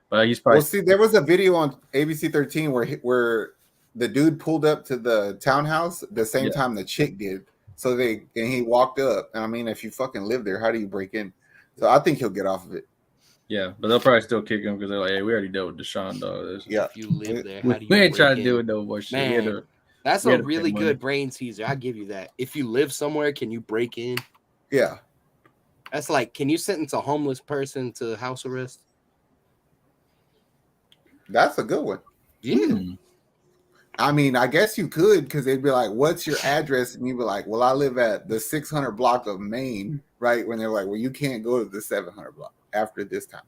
But he's probably Well, see, there was a video on ABC 13 where the dude pulled up to the townhouse the same Yeah. time the chick did. So he walked up. And I mean, if you fucking live there, how do you break in? So I think he'll get off of it. yeah, but they'll probably still kick him because they're like, hey, we already dealt with Deshaun, dog. Yeah. If you live there, We, how do you we ain't break trying to in? do it no more shit. We had Man, to- That's we a had to pay really money. good brain teaser. I give you that. If you live somewhere, can you break in? Yeah. That's like, can you sentence a homeless person to house arrest? That's a good one. Yeah. Hmm. I mean, I guess you could because they'd be like, what's your address? And you'd be like, well, I live at the 600 block of Maine, right? When they're like, well, you can't go to the 700 block after this time.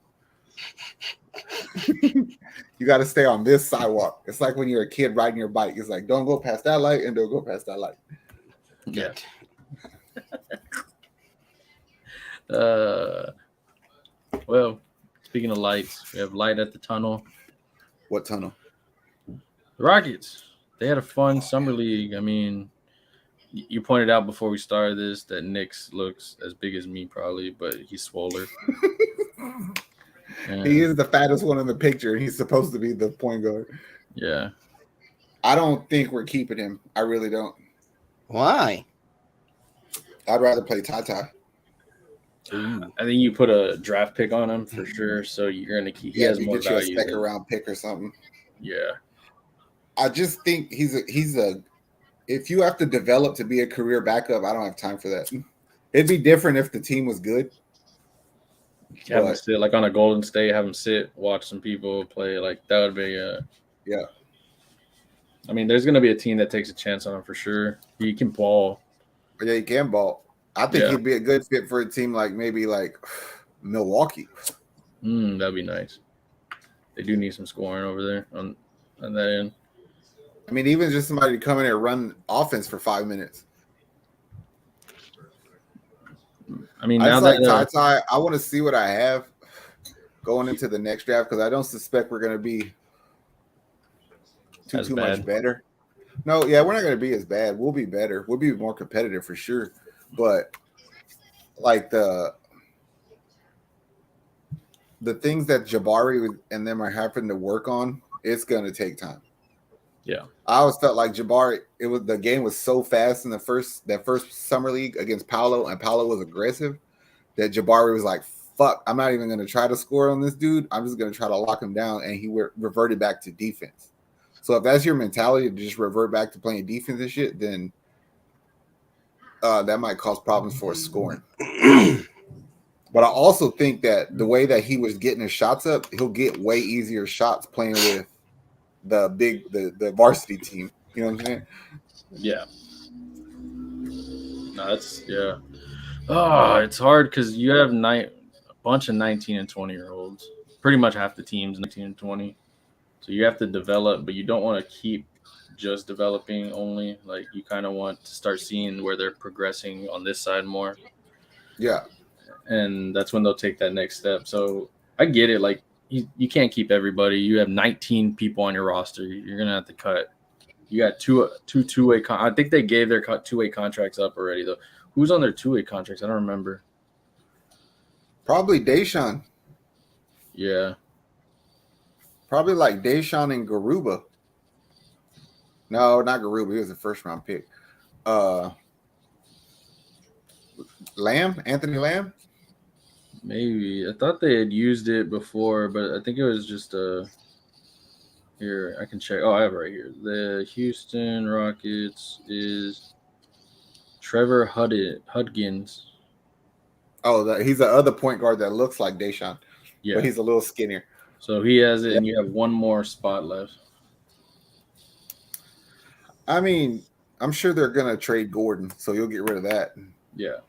You got to stay on this sidewalk. It's like when you're a kid riding your bike. It's like, don't go past that light and don't go past that light. Yeah. Well, speaking of lights, we have light at the tunnel. What tunnel? The Rockets, they had a fun summer league. I mean, you pointed out before we started this that Nick's looks as big as me probably, but he's swoller. He is the fattest one in the picture, and he's supposed to be the point guard. Yeah. I don't think we're keeping him. I really don't. Why? I'd rather play Tata. I think you put a draft pick on him for sure, so you're gonna keep. He Yeah, has you more get you a value. second round pick or something. Yeah, I just think he's a. If you have to develop to be a career backup, I don't have time for that. It'd be different if the team was good. have him sit like on a Golden State, have him sit, watch some people play. Like that would be Yeah. I mean, there's gonna be a team that takes a chance on him for sure. He can ball. But yeah, he can ball. I think Yeah. he'd be a good fit for a team like maybe like Milwaukee. That'd be nice. They do need some scoring over there on that end. I mean, even just somebody to come in and run offense for 5 minutes. I mean, I now just like that Ty. I want to see what I have going into the next draft because I don't suspect we're going to be as too bad. much better. No, yeah, we're not going to be as bad. We'll be better. We'll be more competitive for sure. But like the things that Jabari and them are having to work on, it's going to take time. Yeah, I always felt like Jabari. The game was so fast in that first summer league against Paolo, and Paolo was aggressive that Jabari was like, "Fuck, I'm not even going to try to score on this dude. I'm just going to try to lock him down," and he reverted back to defense. So if that's your mentality to just revert back to playing defense and shit, then that might cause problems for scoring. But I also think that the way that he was getting his shots up, he'll get way easier shots playing with the varsity team. You know what I'm saying? yeah. No, yeah. Oh, it's hard because you have a bunch of 19 and 20-year-olds. Pretty much half the team's 19 and 20. So you have to develop, but you don't want to keep just developing only. Like you kind of want to start seeing where they're progressing on this side more. Yeah. And that's when they'll take that next step. So I get it. Like you can't keep everybody. You have 19 people on your roster. You're gonna have to cut. You got two-way. I think they gave their two-way contracts up already though. Who's on their two-way contracts? I don't remember. Probably Deshaun. Yeah. Probably like Deshaun and Garuba. No, not Garuba. He was a first-round pick. Anthony Lamb. Maybe. I thought they had used it before, but I think it was just here, I can check. Oh, I have it right here. The Houston Rockets is Trevor Hudgens. Oh, he's the other point guard that looks like Deshaun, Yeah. but he's a little skinnier. So he has it, and you have one more spot left. I mean, I'm sure they're gonna trade Gordon, so you'll get rid of that. Yeah.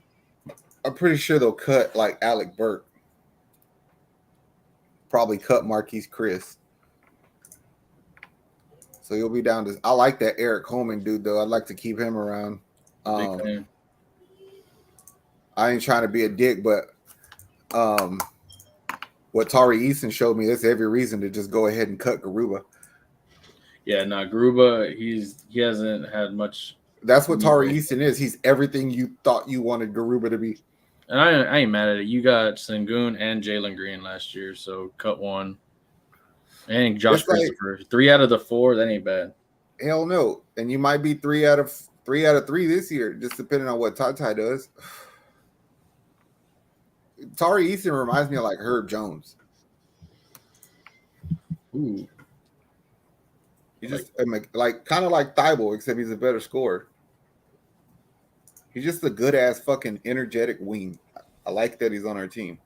I'm pretty sure they'll cut like Alec Burke. Probably cut Marquise Chris. So you'll be down to. I like that Eric Coleman dude though. I'd like to keep him around. I ain't trying to be a dick, but what Tari Eason showed me, there's every reason to just go ahead and cut Garuba. Yeah, Garuba, he hasn't had much. That's what Tari Eason is. He's everything you thought you wanted Garuba to be. And I ain't mad at it. You got Sengun and Jalen Green last year, so cut one. And Josh Christopher. 3 out of the 4, that ain't bad. Hell no. And you might be 3 out of 3 this year, just depending on what Ty does. Tari Eason reminds me of like Herb Jones. Ooh. He's just like kind of like Thibault, except he's a better scorer. He's just a good ass fucking energetic wing. I like that he's on our team.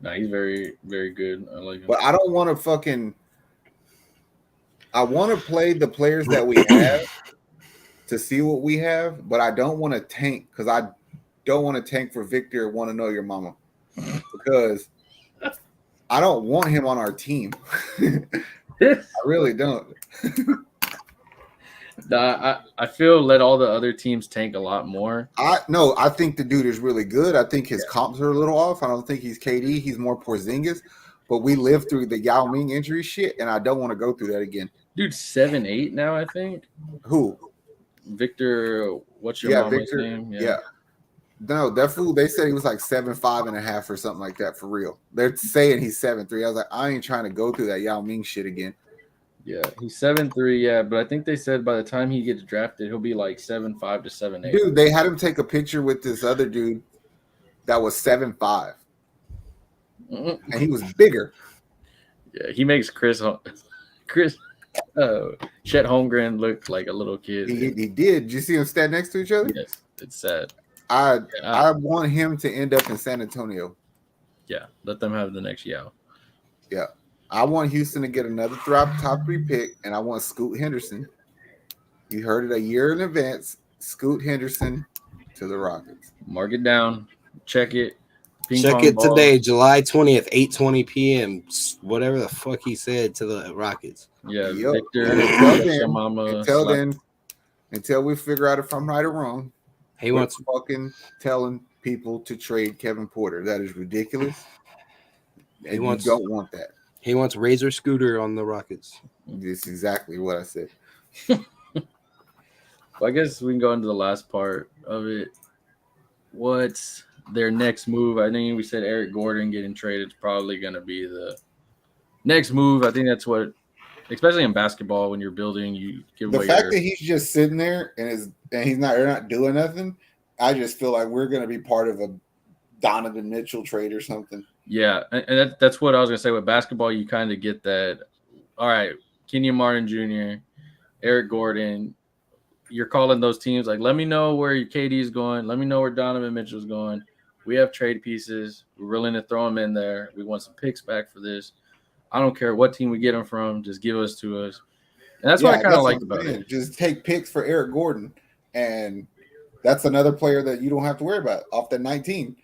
Nah, he's very, very good. I like him. But I don't want to fucking. I want to play the players that we have to see what we have, but I don't want to tank because I don't want to tank for Victor. Want to know your mama because I don't want him on our team. I really don't. I feel let all the other teams tank a lot more. I think the dude is really good. I think his comps are a little off. I don't think he's KD. He's more Porzingis. But we lived through the Yao Ming injury shit, and I don't want to go through that again. Dude, 7'8" now, I think. Who? Victor, what's your mama's name? Yeah. No, that fool, they said he was like 7'5.5" or something like that for real. They're saying he's 7'3". I was like, I ain't trying to go through that Yao Ming shit again. Yeah, he's 7'3", yeah, but I think they said by the time he gets drafted, he'll be like 7'5" to 7'8". Dude, they had him take a picture with this other dude that was 7'5". And he was bigger. Yeah, he makes Chet Holmgren look like a little kid. He did. Did you see him stand next to each other? Yes, it's sad. I want him to end up in San Antonio. Yeah, let them have the next Yao. Yeah. I want Houston to get another top 3 pick, and I want Scoot Henderson. You heard it a year in advance. Scoot Henderson to the Rockets. Mark it down. Check it. Ping Check pong it ball. today, July 20th, 8:20 p.m. Whatever the fuck he said to the Rockets. Yeah, Yep. Victor. And until Get your then, mama until slap. then, until we figure out if I'm right or wrong, He we're wants fucking telling people to trade Kevin Porter. That is ridiculous. And you wants- don't want that. he wants Razor Scooter on the Rockets. That's exactly what I said. Well, I guess we can go into the last part of it. What's their next move? I think we said Eric Gordon getting traded is probably going to be the next move. I think that's what, especially in basketball, when you're building, you give The away fact your. that he's just sitting there and he's not doing nothing, I just feel like we're gonna be part of a Donovan Mitchell trade or something. Yeah, and that's what I was going to say. With basketball, you kind of get that. All right, Kenyon Martin Jr., Eric Gordon, you're calling those teams like, let me know where your KD is going. Let me know where Donovan Mitchell's going. We have trade pieces. We're willing to throw them in there. We want some picks back for this. I don't care what team we get them from. Just give us to us. And that's what I kind of liked about it. Just take picks for Eric Gordon, and that's another player that you don't have to worry about off the 19.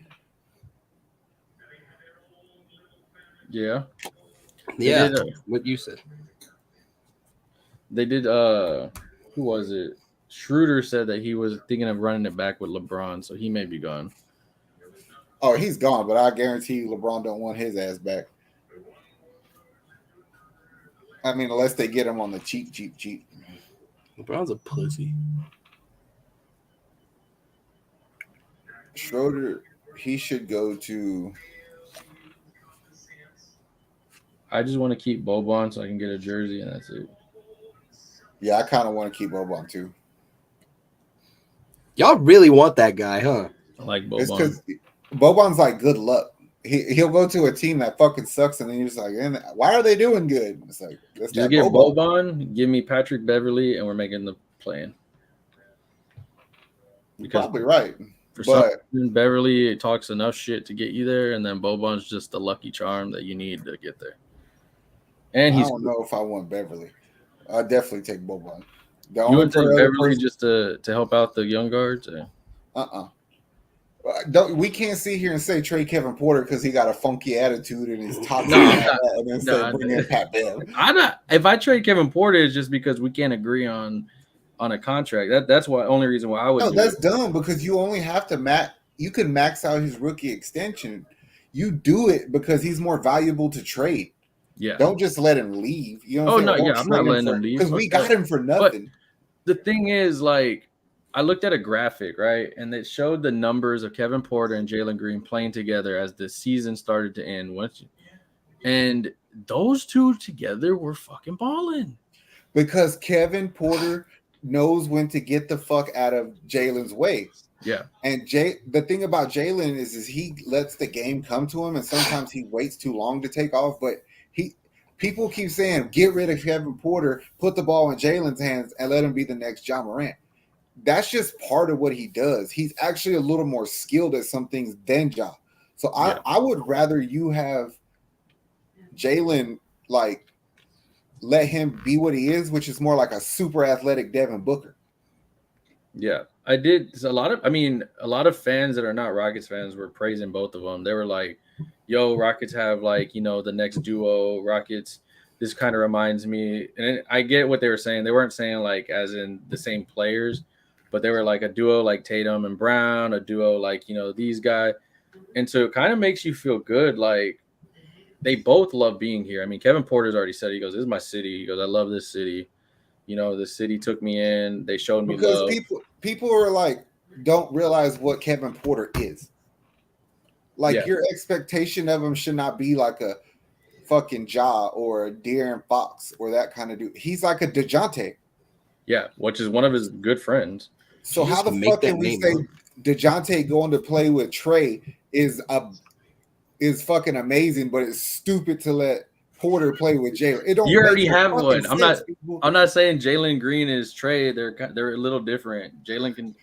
Yeah. Yeah, what you said. They did. Who was it? Schroeder said that he was thinking of running it back with LeBron, so he may be gone. Oh, he's gone, but I guarantee you LeBron don't want his ass back. I mean, unless they get him on the cheap. LeBron's a pussy. Schroeder, he should go to. I just want to keep Boban so I can get a jersey, and that's it. Yeah, I kind of want to keep Boban too. Y'all really want that guy, huh? I like It's Boban. because Boban's like good luck. He'll go to a team that fucking sucks, and then you're just like, why are they doing good? It's like, Just get Boban, give me Patrick Beverly, and we're making the plan. You're probably right. For some reason, Beverly talks enough shit to get you there, and then Boban's just the lucky charm that you need to get there. And I don't know if I want Beverly. I'd definitely take Boban. You would take Beverly just to help out the young guards? We can't sit here and say trade Kevin Porter because he got a funky attitude and he's top. And then say bring in Pat Bev. If I trade Kevin Porter, it's just because we can't agree on a contract. That's why only reason why I would. No, that's dumb because you only have to you can max out his rookie extension. You do it because he's more valuable to trade. Yeah. Don't just let him leave. You know I'm not letting him leave because we got him for nothing. But the thing is, like, I looked at a graphic, right, and it showed the numbers of Kevin Porter and Jalen Green playing together as the season started to end. And those two together were fucking balling. Because Kevin Porter knows when to get the fuck out of Jalen's way. Yeah. And the thing about Jalen is he lets the game come to him, and sometimes he waits too long to take off. But people keep saying, get rid of Kevin Porter, put the ball in Jalen's hands, and let him be the next Ja Morant. That's just part of what he does. He's actually a little more skilled at some things than Ja. So I would rather you have Jalen, like, let him be what he is, which is more like a super athletic Devin Booker. Yeah, I did. A lot of fans that are not Rockets fans were praising both of them. They were like, yo, Rockets have, like, the next duo. Rockets, this kind of reminds me. And I get what they were saying. They weren't saying, like, as in the same players, but they were like a duo like Tatum and Brown, a duo like, these guys. And so it kind of makes you feel good. Like, they both love being here. I mean, Kevin Porter's already said, he goes, this is my city. He goes, I love this city. The city took me in. They showed me love. Because people are like, don't realize what Kevin Porter is. Like, your expectation of him should not be like a fucking Ja or a De'Aaron Fox or that kind of dude. He's like a DeJounte. Yeah, which is one of his good friends. So how the fuck can we say DeJounte going to play with Trey is fucking amazing, but it's stupid to let Porter play with Jalen? You already have one. I'm not saying Jalen Green is Trey. They're a little different. Jalen can,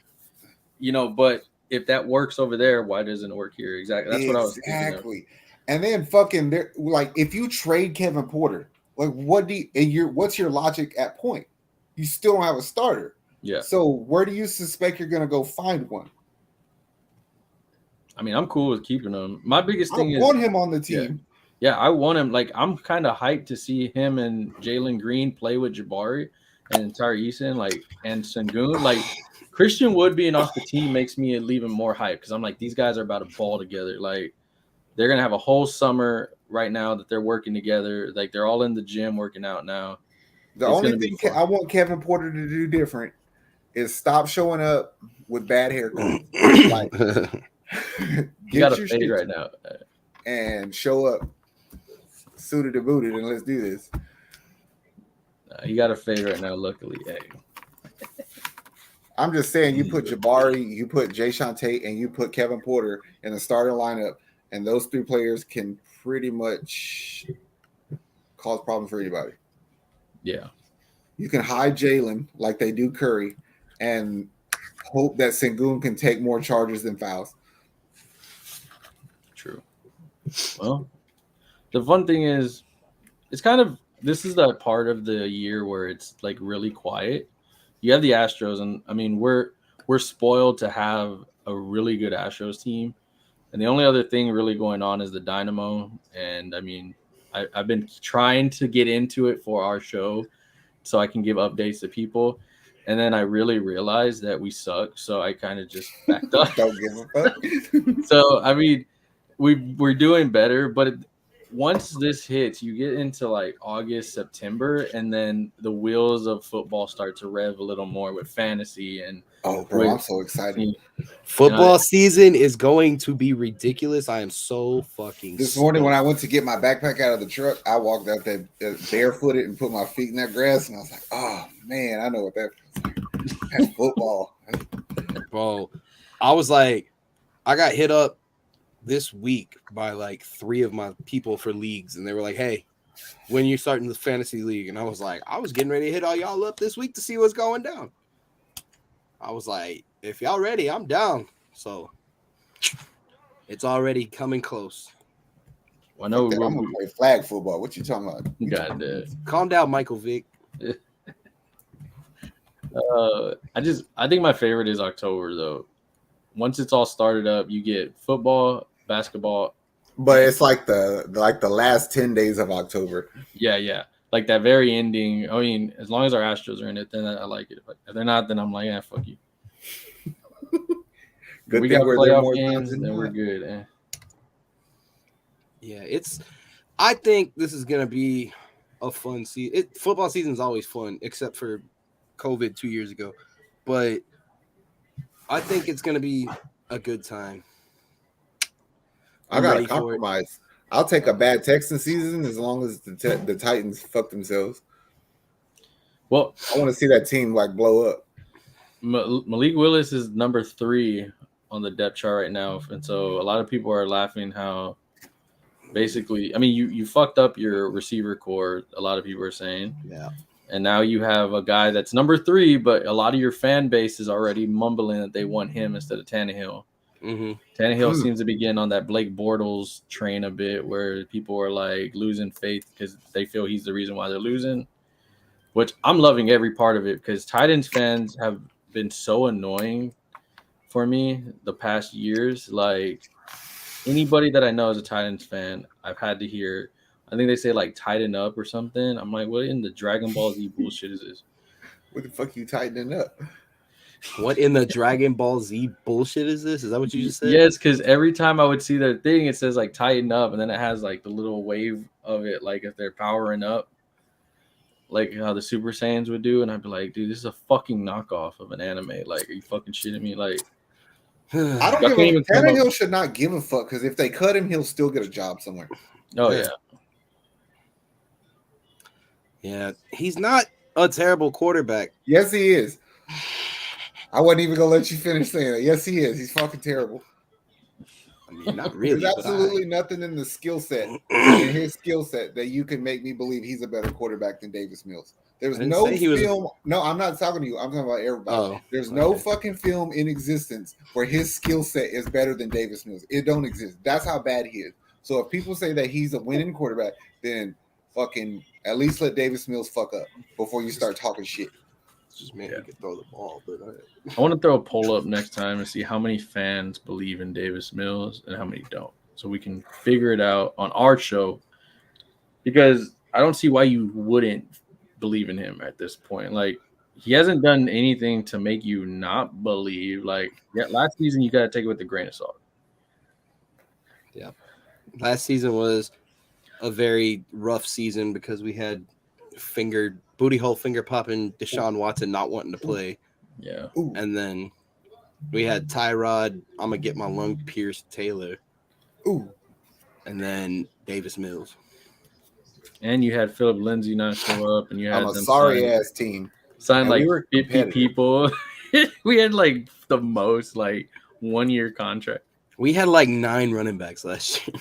but if that works over there, why doesn't it work here? Exactly. That's what I was thinking. Exactly. And then fucking like, if you trade Kevin Porter, like, what's your logic at point? You still don't have a starter. Yeah. So where do you suspect you're gonna go find one? I mean, I'm cool with keeping him. My biggest I thing is want him on the team. Yeah, I want him. Like, I'm kind of hyped to see him and Jalen Green play with Jabari and Tari Eason, like, and Sengun. Like, Christian Wood being off the team makes me even more hyped because I'm like, these guys are about to ball together. Like, they're gonna have a whole summer right now that they're working together. Like, they're all in the gym working out now. The It's only gonna be thing fun. I want Kevin Porter to do different is stop showing up with bad haircuts. Like, You got get a your fade shit right now. and show up suited and booted, and let's do this. You got a fade right now. Luckily, hey. I'm just saying, you put Jabari, you put Jayshawn Tate, and you put Kevin Porter in the starting lineup, and those three players can pretty much cause problems for anybody. Yeah, You can hide Jalen like they do Curry, and hope that Sengun can take more charges than fouls. true. Well, the fun thing is, it's kind of this is the part of the year where it's like really quiet. You have the Astros, and I mean we're spoiled to have a really good Astros team. And the only other thing really going on is the Dynamo. And I mean, I've been trying to get into it for our show so I can give updates to people. And then I really realized that we suck, so I kind of just backed up. Don't give a fuck. So I mean, we're doing better, but once this hits, you get into like August, September, and then the wheels of football start to rev a little more with fantasy and Oh, bro, I'm so excited. Football season is going to be ridiculous. I am so fucking This morning stoked. when I went to get my backpack out of the truck, I walked out there barefooted and put my feet in that grass, and I was like, oh, man, I know what that feels like. That's football. Bro, I was like, I got hit up this week by like 3 of my people for leagues, and they were like, hey, when you starting the fantasy league? And I was like, I was getting ready to hit all y'all up this week to see what's going down. I was like, if y'all ready, I'm down. So it's already coming close. I know I'm gonna play flag football. What you talking about? God, Calm down, Michael Vick. I think my favorite is October though. Once it's all started up, you get football, basketball. But it's like the last 10 days of October. Yeah. Like that very ending. I mean, as long as our Astros are in it, then I like it. If they're not, then I'm like, yeah, fuck you. Good We thing got we're there playoff more games, times than then we're not. good. Eh. Yeah, I think this is gonna be a fun season. Football season is always fun, except for COVID 2 years ago. But I think it's gonna be a good time. I got to compromise. I'll take a bad Texans season as long as the Titans fuck themselves. Well, I want to see that team like blow up. Malik Willis is number 3 on the depth chart right now, and so a lot of people are laughing how basically, I mean, you fucked up your receiver core. A lot of people are saying, yeah, and now you have a guy that's number 3, but a lot of your fan base is already mumbling that they want him instead of Tannehill. Mm-hmm. Tannehill seems to be getting on that Blake Bortles train a bit, where people are like losing faith because they feel he's the reason why they're losing. Which I'm loving every part of it because Titans fans have been so annoying for me the past years. Like anybody that I know as a Titans fan, I've had to hear. I think they say like tighten up or something. I'm like, what in the Dragon Ball Z bullshit is this? What the fuck you tightening up? What in the Dragon Ball Z bullshit is this? Is that what you just said? Yes, because every time I would see their thing, it says like tighten up, and then it has like the little wave of it, like if they're powering up, like how the Super Saiyans would do. And I'd be like, dude, this is a fucking knockoff of an anime. Like, are you fucking shitting me? Like, I don't give a Tannehill should not give a fuck because if they cut him, he'll still get a job somewhere. Oh yeah. Yeah, he's not a terrible quarterback. Yes, he is. I wasn't even gonna let you finish saying it. Yes, he is. He's fucking terrible. I mean, not really. There's absolutely nothing in the skill set, in his skill set, that you can make me believe he's a better quarterback than Davis Mills. There's no film. No, I'm not talking to you. I'm talking about everybody. Oh, There's no fucking film in existence where his skill set is better than Davis Mills. It don't exist. That's how bad he is. So if people say that he's a winning quarterback, then fucking at least let Davis Mills fuck up before you start talking shit. Just man, he could throw the ball, but I want to throw a poll up next time and see how many fans believe in Davis Mills and how many don't, so we can figure it out on our show. Because I don't see why you wouldn't believe in him at this point. Like, he hasn't done anything to make you not believe. Like, yeah, last season you got to take it with a grain of salt. Yeah, last season was a very rough season because we had booty hole finger popping Deshaun Watson not wanting to play. Yeah. Ooh. And then we had Tyrod, I'm gonna get my lung pierced Taylor. Ooh. And then Davis Mills. And you had Philip Lindsay not show up, and you had I'm a them sorry ass team. sign And like we were 50 competitive. people. We had like the most like 1 year contract. We had like 9 running backs last year.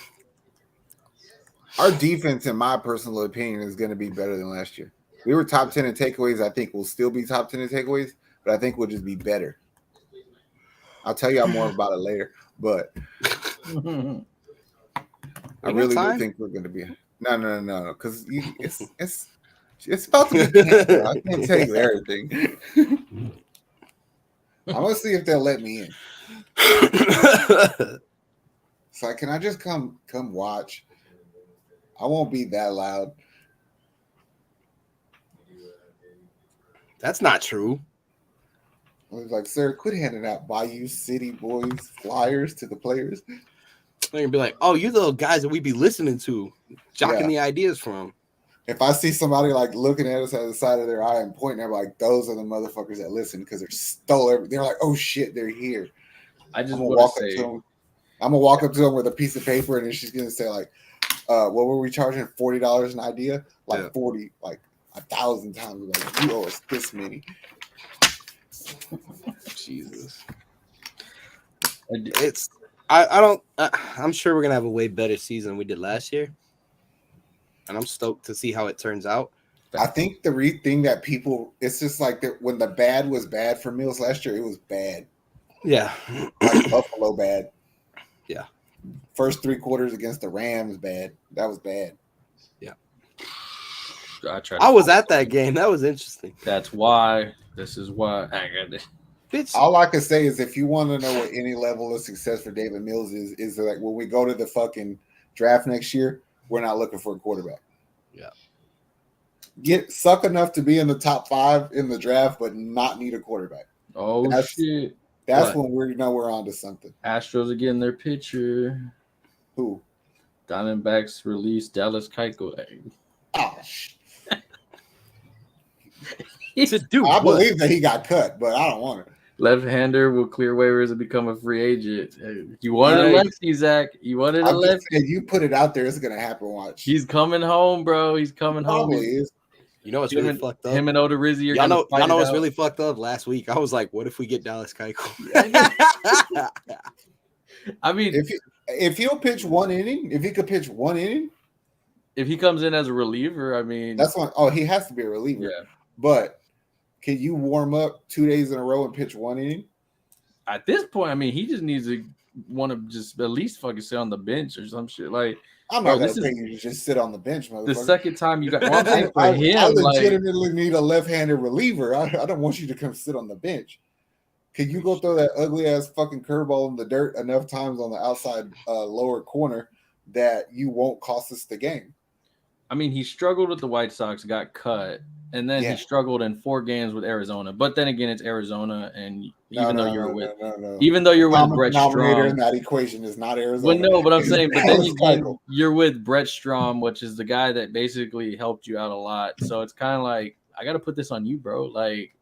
Our defense, in my personal opinion, is going to be better than last year. We were top 10 in takeaways. I think we'll still be top 10 in takeaways, but I think we'll just be better. I'll tell you more about it later, but I really do think we're going to be. No, because it's about to be canceled. I can't tell you everything. I'm going to see if they'll let me in. So can I just come watch? I won't be that loud. That's not true. I was like, sir, quit handing out Bayou City Boys flyers to the players. They're gonna be like, oh, you the guys that we be listening to, jocking the ideas from. If I see somebody like looking at us at the side of their eye and pointing at like, those are the motherfuckers that listen because they're stole everything. They're like, oh shit, they're here. I just I'm gonna want to say, I'm gonna walk up to them with a piece of paper and then she's gonna say like, what were we charging? $40 an idea? Like 40, like 1,000 times. Like, you owe us this many. Jesus. I'm sure we're gonna have a way better season than we did last year. And I'm stoked to see how it turns out. I think the thing that people, it's just like that when the bad was bad for Mills last year, it was bad. Yeah. Like Buffalo bad. Yeah. First 3 quarters against the Rams bad. That was bad. Yeah. I was at that game. That was interesting. That's why. This is why. I got it. Bitch. All I can say is if you want to know what any level of success for David Mills is like when we go to the fucking draft next year, we're not looking for a quarterback. Yeah. Suck enough to be in the top 5 in the draft, but not need a quarterback. Oh, shit. That's when we're on to something. Astros are getting their pitcher. Who? Diamondbacks released Dallas Keuchel. Oh, shit. I believe that he got cut, but I don't want it. Left-hander will clear waivers and become a free agent. You wanted a lefty, Zach. You wanted a lefty. You put it out there, it's going to happen. Watch. He's coming home, bro. He's coming home. Is. You know what's really fucked up? Him and Odorizzi are y'all know what's really fucked up? Last week, I was like, what if we get Dallas Keuchel? I mean, if he'll pitch 1 inning, if he could pitch 1 inning. If he comes in as a reliever, I mean. That's one. Oh, he has to be a reliever. Yeah. But can you warm up 2 days in a row and pitch 1 inning? At this point, I mean, he just needs to want to just at least fucking sit on the bench or some shit. Like, I'm not going to pay you to just sit on the bench, motherfucker. The second time you got I legitimately need a left-handed reliever. I don't want you to come sit on the bench. Can you go throw that ugly-ass fucking curveball in the dirt enough times on the outside lower corner that you won't cost us the game? I mean, he struggled with the White Sox, got cut, and then he struggled in 4 games with Arizona. But then again, it's Arizona, and even though you're with Brett Strom, in that equation is not Arizona. Well, no, but I'm saying, but then you're with Brett Strom, which is the guy that basically helped you out a lot. So it's kind of like, I got to put this on you, bro. Like,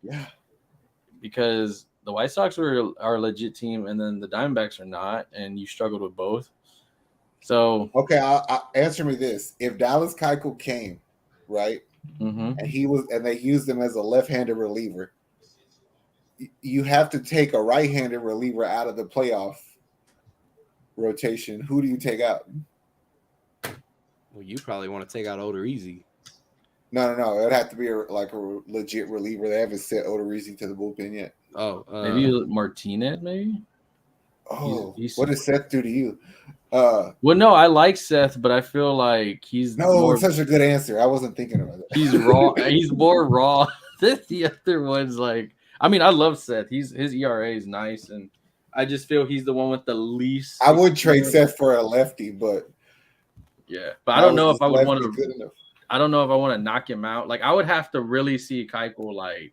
because the White Sox are a legit team, and then the Diamondbacks are not, and you struggled with both. So okay, I'll answer me this: if Dallas Keuchel came, right, and they used him as a left-handed reliever, you have to take a right-handed reliever out of the playoff rotation. Who do you take out? Well, you probably want to take out Odorizzi. No. It'd have to be a legit reliever. They haven't sent Odorizzi to the bullpen yet. Oh, maybe Martinez, maybe. Oh, what does Seth do to you? Well, no, I like Seth, but I feel like he's it's such a good answer. I wasn't thinking about it. He's raw. He's more raw. the other one's like, I mean, I love Seth. His ERA is nice, and I just feel he's the one with the least. I would trade experience. Seth for a lefty, but Yeah, but I don't know if I would want to. good enough. I don't know if I want to knock him out. Like, I would have to really see Keuchel like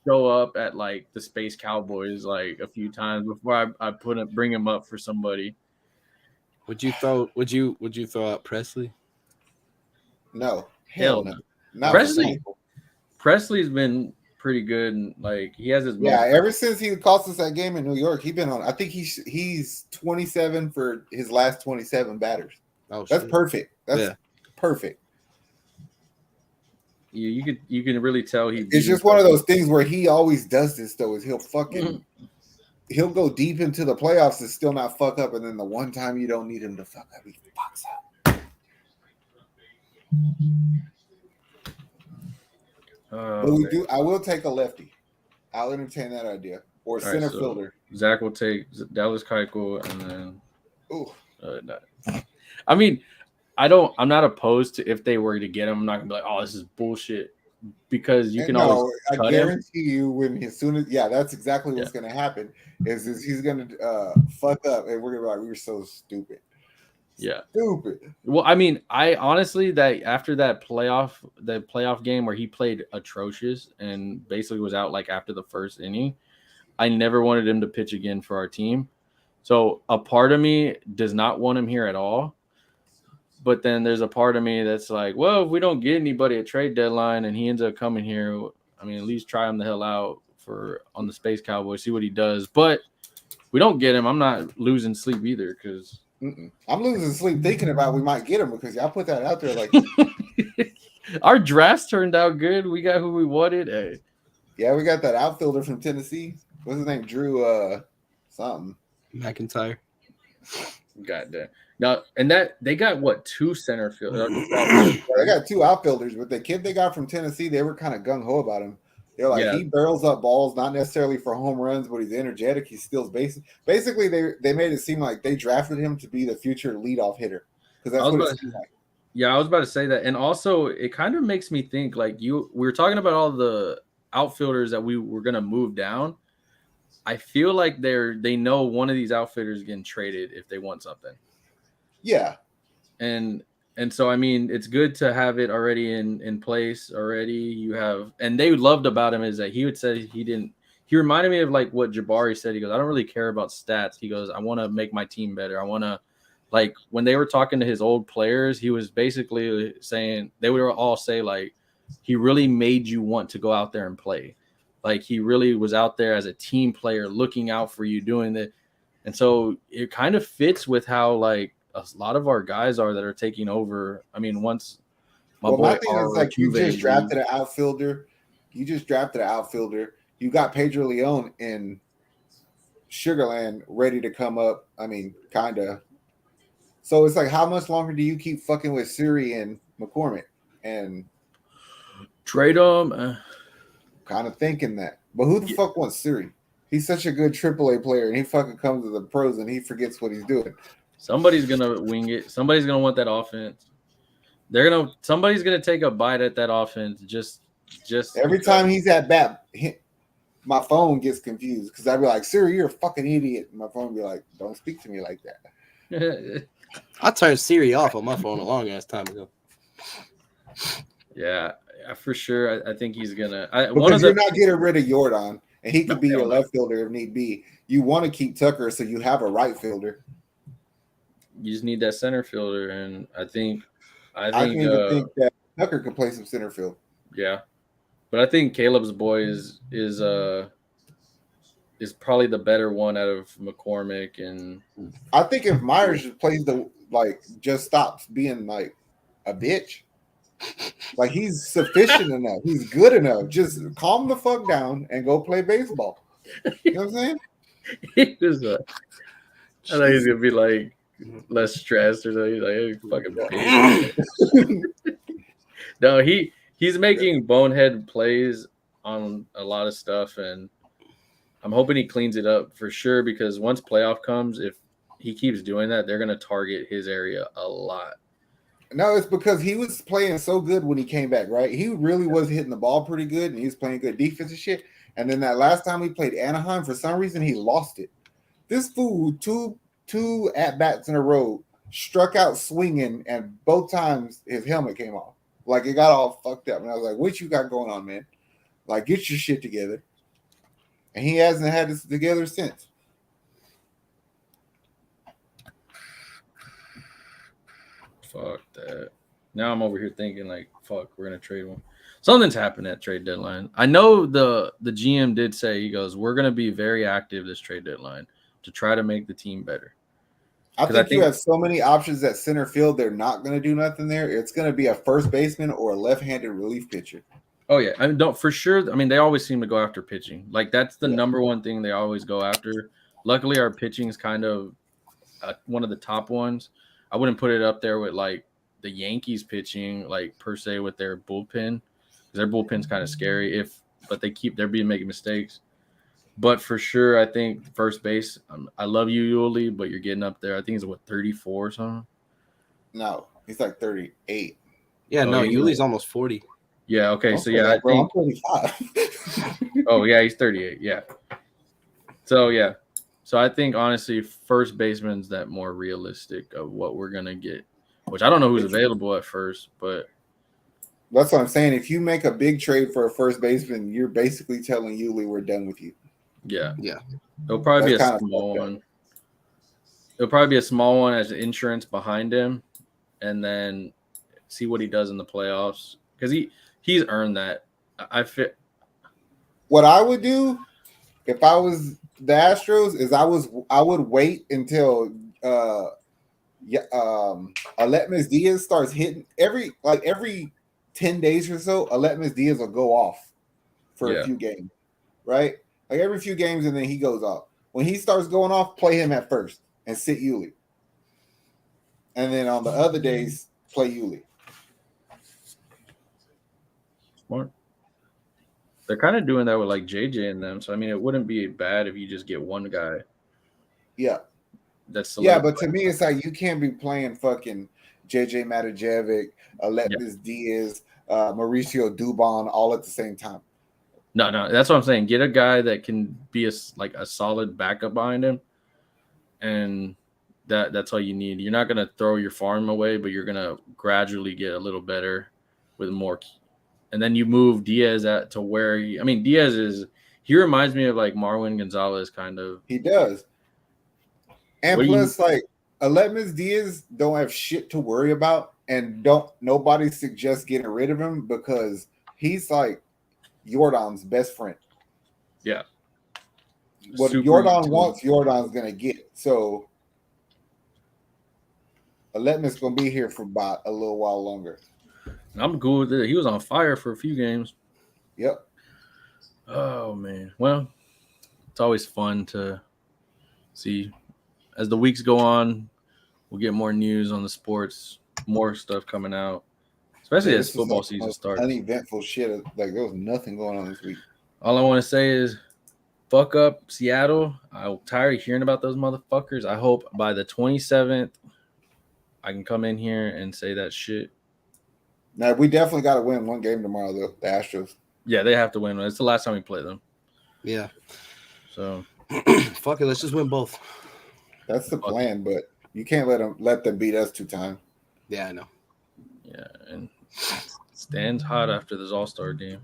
show up at like the Space Cowboys like a few times before I bring him up for somebody. Would you throw out Presley? No, hell no. Not Presley. for Presley's been pretty good, and like he has his ever since he cost us that game in New York, he's been on. I think he's 27 for his last 27 batters. Oh, that's shit. perfect. That's perfect. You can really tell It's just one of those things where he always does this though. Is he'll go deep into the playoffs and still not fuck up, and then the one time you don't need him to fuck up, he fucks up. But I will take a lefty. I'll entertain that idea, or center fielder. Zach will take Dallas Keuchel, and then. Ooh. No. I mean, I'm not opposed to if they were to get him. I'm not gonna be like, oh, this is bullshit, because you can always. I guarantee you, that's exactly what's gonna happen. Is he's gonna fuck up, and we're gonna be like, we were so stupid. Yeah, stupid. Well, I mean, I honestly that after that playoff game where he played atrocious and basically was out like after the first inning, I never wanted him to pitch again for our team. So a part of me does not want him here at all. But then there's a part of me that's like, well, if we don't get anybody at trade deadline and he ends up coming here, I mean, at least try him the hell out on the Space Cowboys, see what he does. But if we don't get him, I'm not losing sleep either, because I'm losing sleep thinking about we might get him, because y'all put that out there like our drafts turned out good. We got who we wanted. Hey. Yeah, we got that outfielder from Tennessee. What's his name? Drew something. McIntyre. Goddamn. Now, and that they got what, 2 center fielders? They got 2 outfielders, but the kid they got from Tennessee, they were kind of gung ho about him. They're like, he barrels up balls, not necessarily for home runs, but he's energetic. He steals bases. Basically, they made it seem like they drafted him to be the future leadoff hitter, because that's what it seems like. Yeah, I was about to say that, and also it kind of makes me think like we were talking about all the outfielders that we were gonna move down. I feel like they know one of these outfielders getting traded if they want something. Yeah, and so I mean, it's good to have it already in place already. You have, and they loved about him is that he would say he reminded me of like what Jabari said. He goes, I don't really care about stats. He goes, I want to make my team better. I want to, like, when they were talking to his old players, he was basically saying, they would all say like, he really made you want to go out there and play. Like, he really was out there as a team player, looking out for you, doing that. And so it kind of fits with how like a lot of our guys are that are taking over. I mean, once my thing is like, you just drafted an outfielder. You got Pedro Leon in Sugarland ready to come up. I mean, kind of. So it's like, how much longer do you keep fucking with Siri and McCormick and trade them? Kind of thinking that. But who the fuck wants Siri? He's such a good AAA player, and he fucking comes to the pros and he forgets what he's doing. Somebody's gonna wing it. Somebody's gonna want that offense. Somebody's gonna take a bite at that offense. Just every time he's at bat, my phone gets confused because I'd be like, Siri, you're a fucking idiot. And my phone would be like, don't speak to me like that. I turned Siri off on my phone a long ass time ago. Yeah, for sure. I think he's gonna. Because you're not getting rid of Jordan, and he could be your left fielder if need be. You want to keep Tucker so you have a right fielder. You just need that center fielder, and I think that Tucker could play some center field. Yeah, but I think Caleb's boy is probably the better one out of McCormick, and I think if Myers just stops being like a bitch, like he's sufficient enough, he's good enough. Just calm the fuck down and go play baseball. You know what I'm saying? I thought he's gonna be like less stressed or something. He's like, hey, fucking bitch. No, he's making bonehead plays on a lot of stuff, and I'm hoping he cleans it up for sure, because once playoff comes, if he keeps doing that, they're gonna target his area a lot. No, it's because he was playing so good when he came back, right? He really was hitting the ball pretty good, and he was playing good defense and shit. And then that last time we played Anaheim, for some reason he lost it. This fool two at bats in a row struck out swinging, and both times his helmet came off. Like it got all fucked up, and I was like, "What you got going on, man? Like get your shit together." And he hasn't had this together since. Fuck that. Now I'm over here thinking like, fuck, we're gonna trade one. Something's happened at trade deadline. I know the GM did say, he goes, we're gonna be very active this trade deadline to try to make the team better. I think you have so many options at center field. They're not going to do nothing there. It's going to be a first baseman or a left-handed relief pitcher. Oh yeah, I mean, don't for sure. I mean, they always seem to go after pitching. Like that's the number one thing they always go after. Luckily, our pitching is kind of one of the top ones. I wouldn't put it up there with like the Yankees pitching, like per se with their bullpen, because their bullpen's kind of scary. But they're making mistakes. But for sure, I think first base. I love you, Yuli, but you're getting up there. I think it's 34 or something. No, he's like 38. Yeah, no, Yuli's almost 40. Yeah. Okay. So yeah, bro, I think I'm 35. Oh yeah, he's 38. Yeah. So yeah. So I think honestly, first baseman's that more realistic of what we're gonna get. Which I don't know who's available at first, but that's what I'm saying. If you make a big trade for a first baseman, you're basically telling Yuli we're done with you. Yeah. Yeah. It'll probably That's be a small one. It'll probably be a small one as insurance behind him, and then see what he does in the playoffs because he's earned that. What I would do if I was the Astros is I would wait until Aletmus Diaz starts hitting every 10 days or so. Aletmus Diaz will go off for a few games, right? Like every few games, and then he goes off. When he starts going off, play him at first and sit Yuli. And then on the other days, play Yuli. Smart. They're kind of doing that with like JJ and them. So I mean, it wouldn't be bad if you just get one guy. Yeah. That's but to me, it's like you can't be playing fucking JJ Matajevic, Aletmus Diaz, Mauricio Dubon all at the same time. No, that's what I'm saying. Get a guy that can be a solid backup behind him, and that's all you need. You're not gonna throw your farm away, but you're gonna gradually get a little better with more. And then you move Diaz to where Diaz reminds me of like Marwin Gonzalez kind of. He does. And plus, like Aletmus Diaz don't have shit to worry about, and nobody suggests getting rid of him because he's like Jordan's best friend. Yeah. What Jordan wants, Jordan's gonna get. So Aletmus gonna be here for about a little while longer. I'm cool with it. He was on fire for a few games. Yep. Oh man. Well, it's always fun to see. As the weeks go on, we'll get more news on the sports, more stuff coming out, especially as football season starts. Uneventful shit. Like there was nothing going on this week. All I want to say is, fuck up Seattle. I'm tired of hearing about those motherfuckers. I hope by the 27th, I can come in here and say that shit. Now we definitely got to win one game tomorrow, though. The Astros. Yeah, they have to win. It's the last time we play them. Yeah. So, fuck it. Let's just win both. That's the plan, but you can't let them beat us 2 times. Yeah, I know. Yeah, and stands hot after this All-Star game.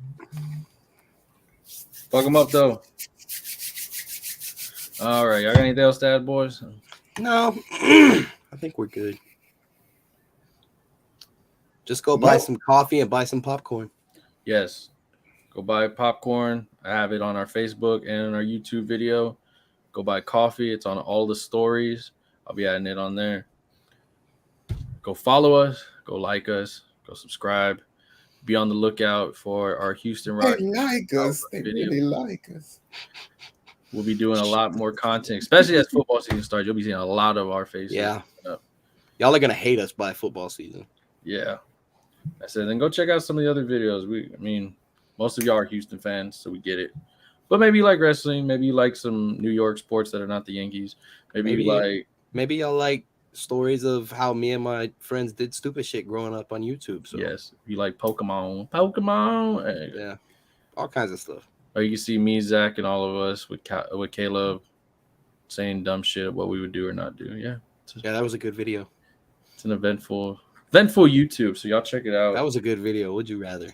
Fuck them up, though. All right, y'all got anything else to add, boys? No, I think we're good. Just go buy some coffee and buy some popcorn. Yes. Go buy popcorn. I have it on our Facebook and on our YouTube video. Go buy coffee. It's on all the stories. I'll be adding it on there. Go follow us. Go like us. Go subscribe. Be on the lookout for our Houston Rockets. They like us. They really like us. We'll be doing a lot more content, especially as football season starts. You'll be seeing a lot of our faces. Yeah. Y'all are going to hate us by football season. Yeah. I said, then go check out some of the other videos. Most of y'all are Houston fans, so we get it. But maybe you like wrestling. Maybe you like some New York sports that are not the Yankees. Maybe y'all like stories of how me and my friends did stupid shit growing up on YouTube. So Yes, if you like Pokemon, yeah, all kinds of stuff. Or you can see me, Zach, and all of us with Caleb saying dumb shit, what we would do or not do. Yeah, Yeah, that was a good video. It's an eventful YouTube. So y'all check it out. That was a good video. Would you rather?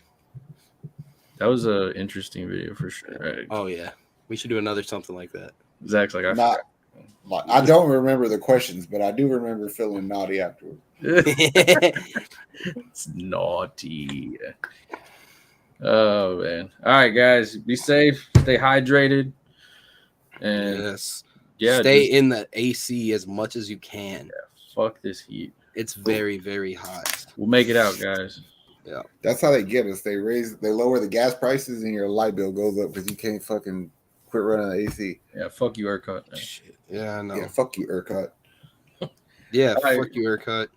That was an interesting video for sure. Oh yeah, we should do another something like that. Zach's like, I don't remember the questions, but I do remember feeling naughty afterwards. It's naughty. Oh man! All right, guys, be safe, stay hydrated, and yes, yeah, stay in the AC as much as you can. Fuck this heat. It's very, very hot. We'll make it out, guys. Yeah, that's how they get us. They lower the gas prices, and your light bill goes up because you can't fucking quit running the AC. Yeah, fuck you, ERCOT. Yeah, I know. Yeah, fuck you, ERCOT. Yeah, right. Fuck you, ERCOT.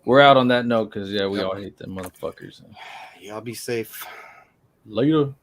We're out on that note because we all hate them motherfuckers. Y'all be safe. Later.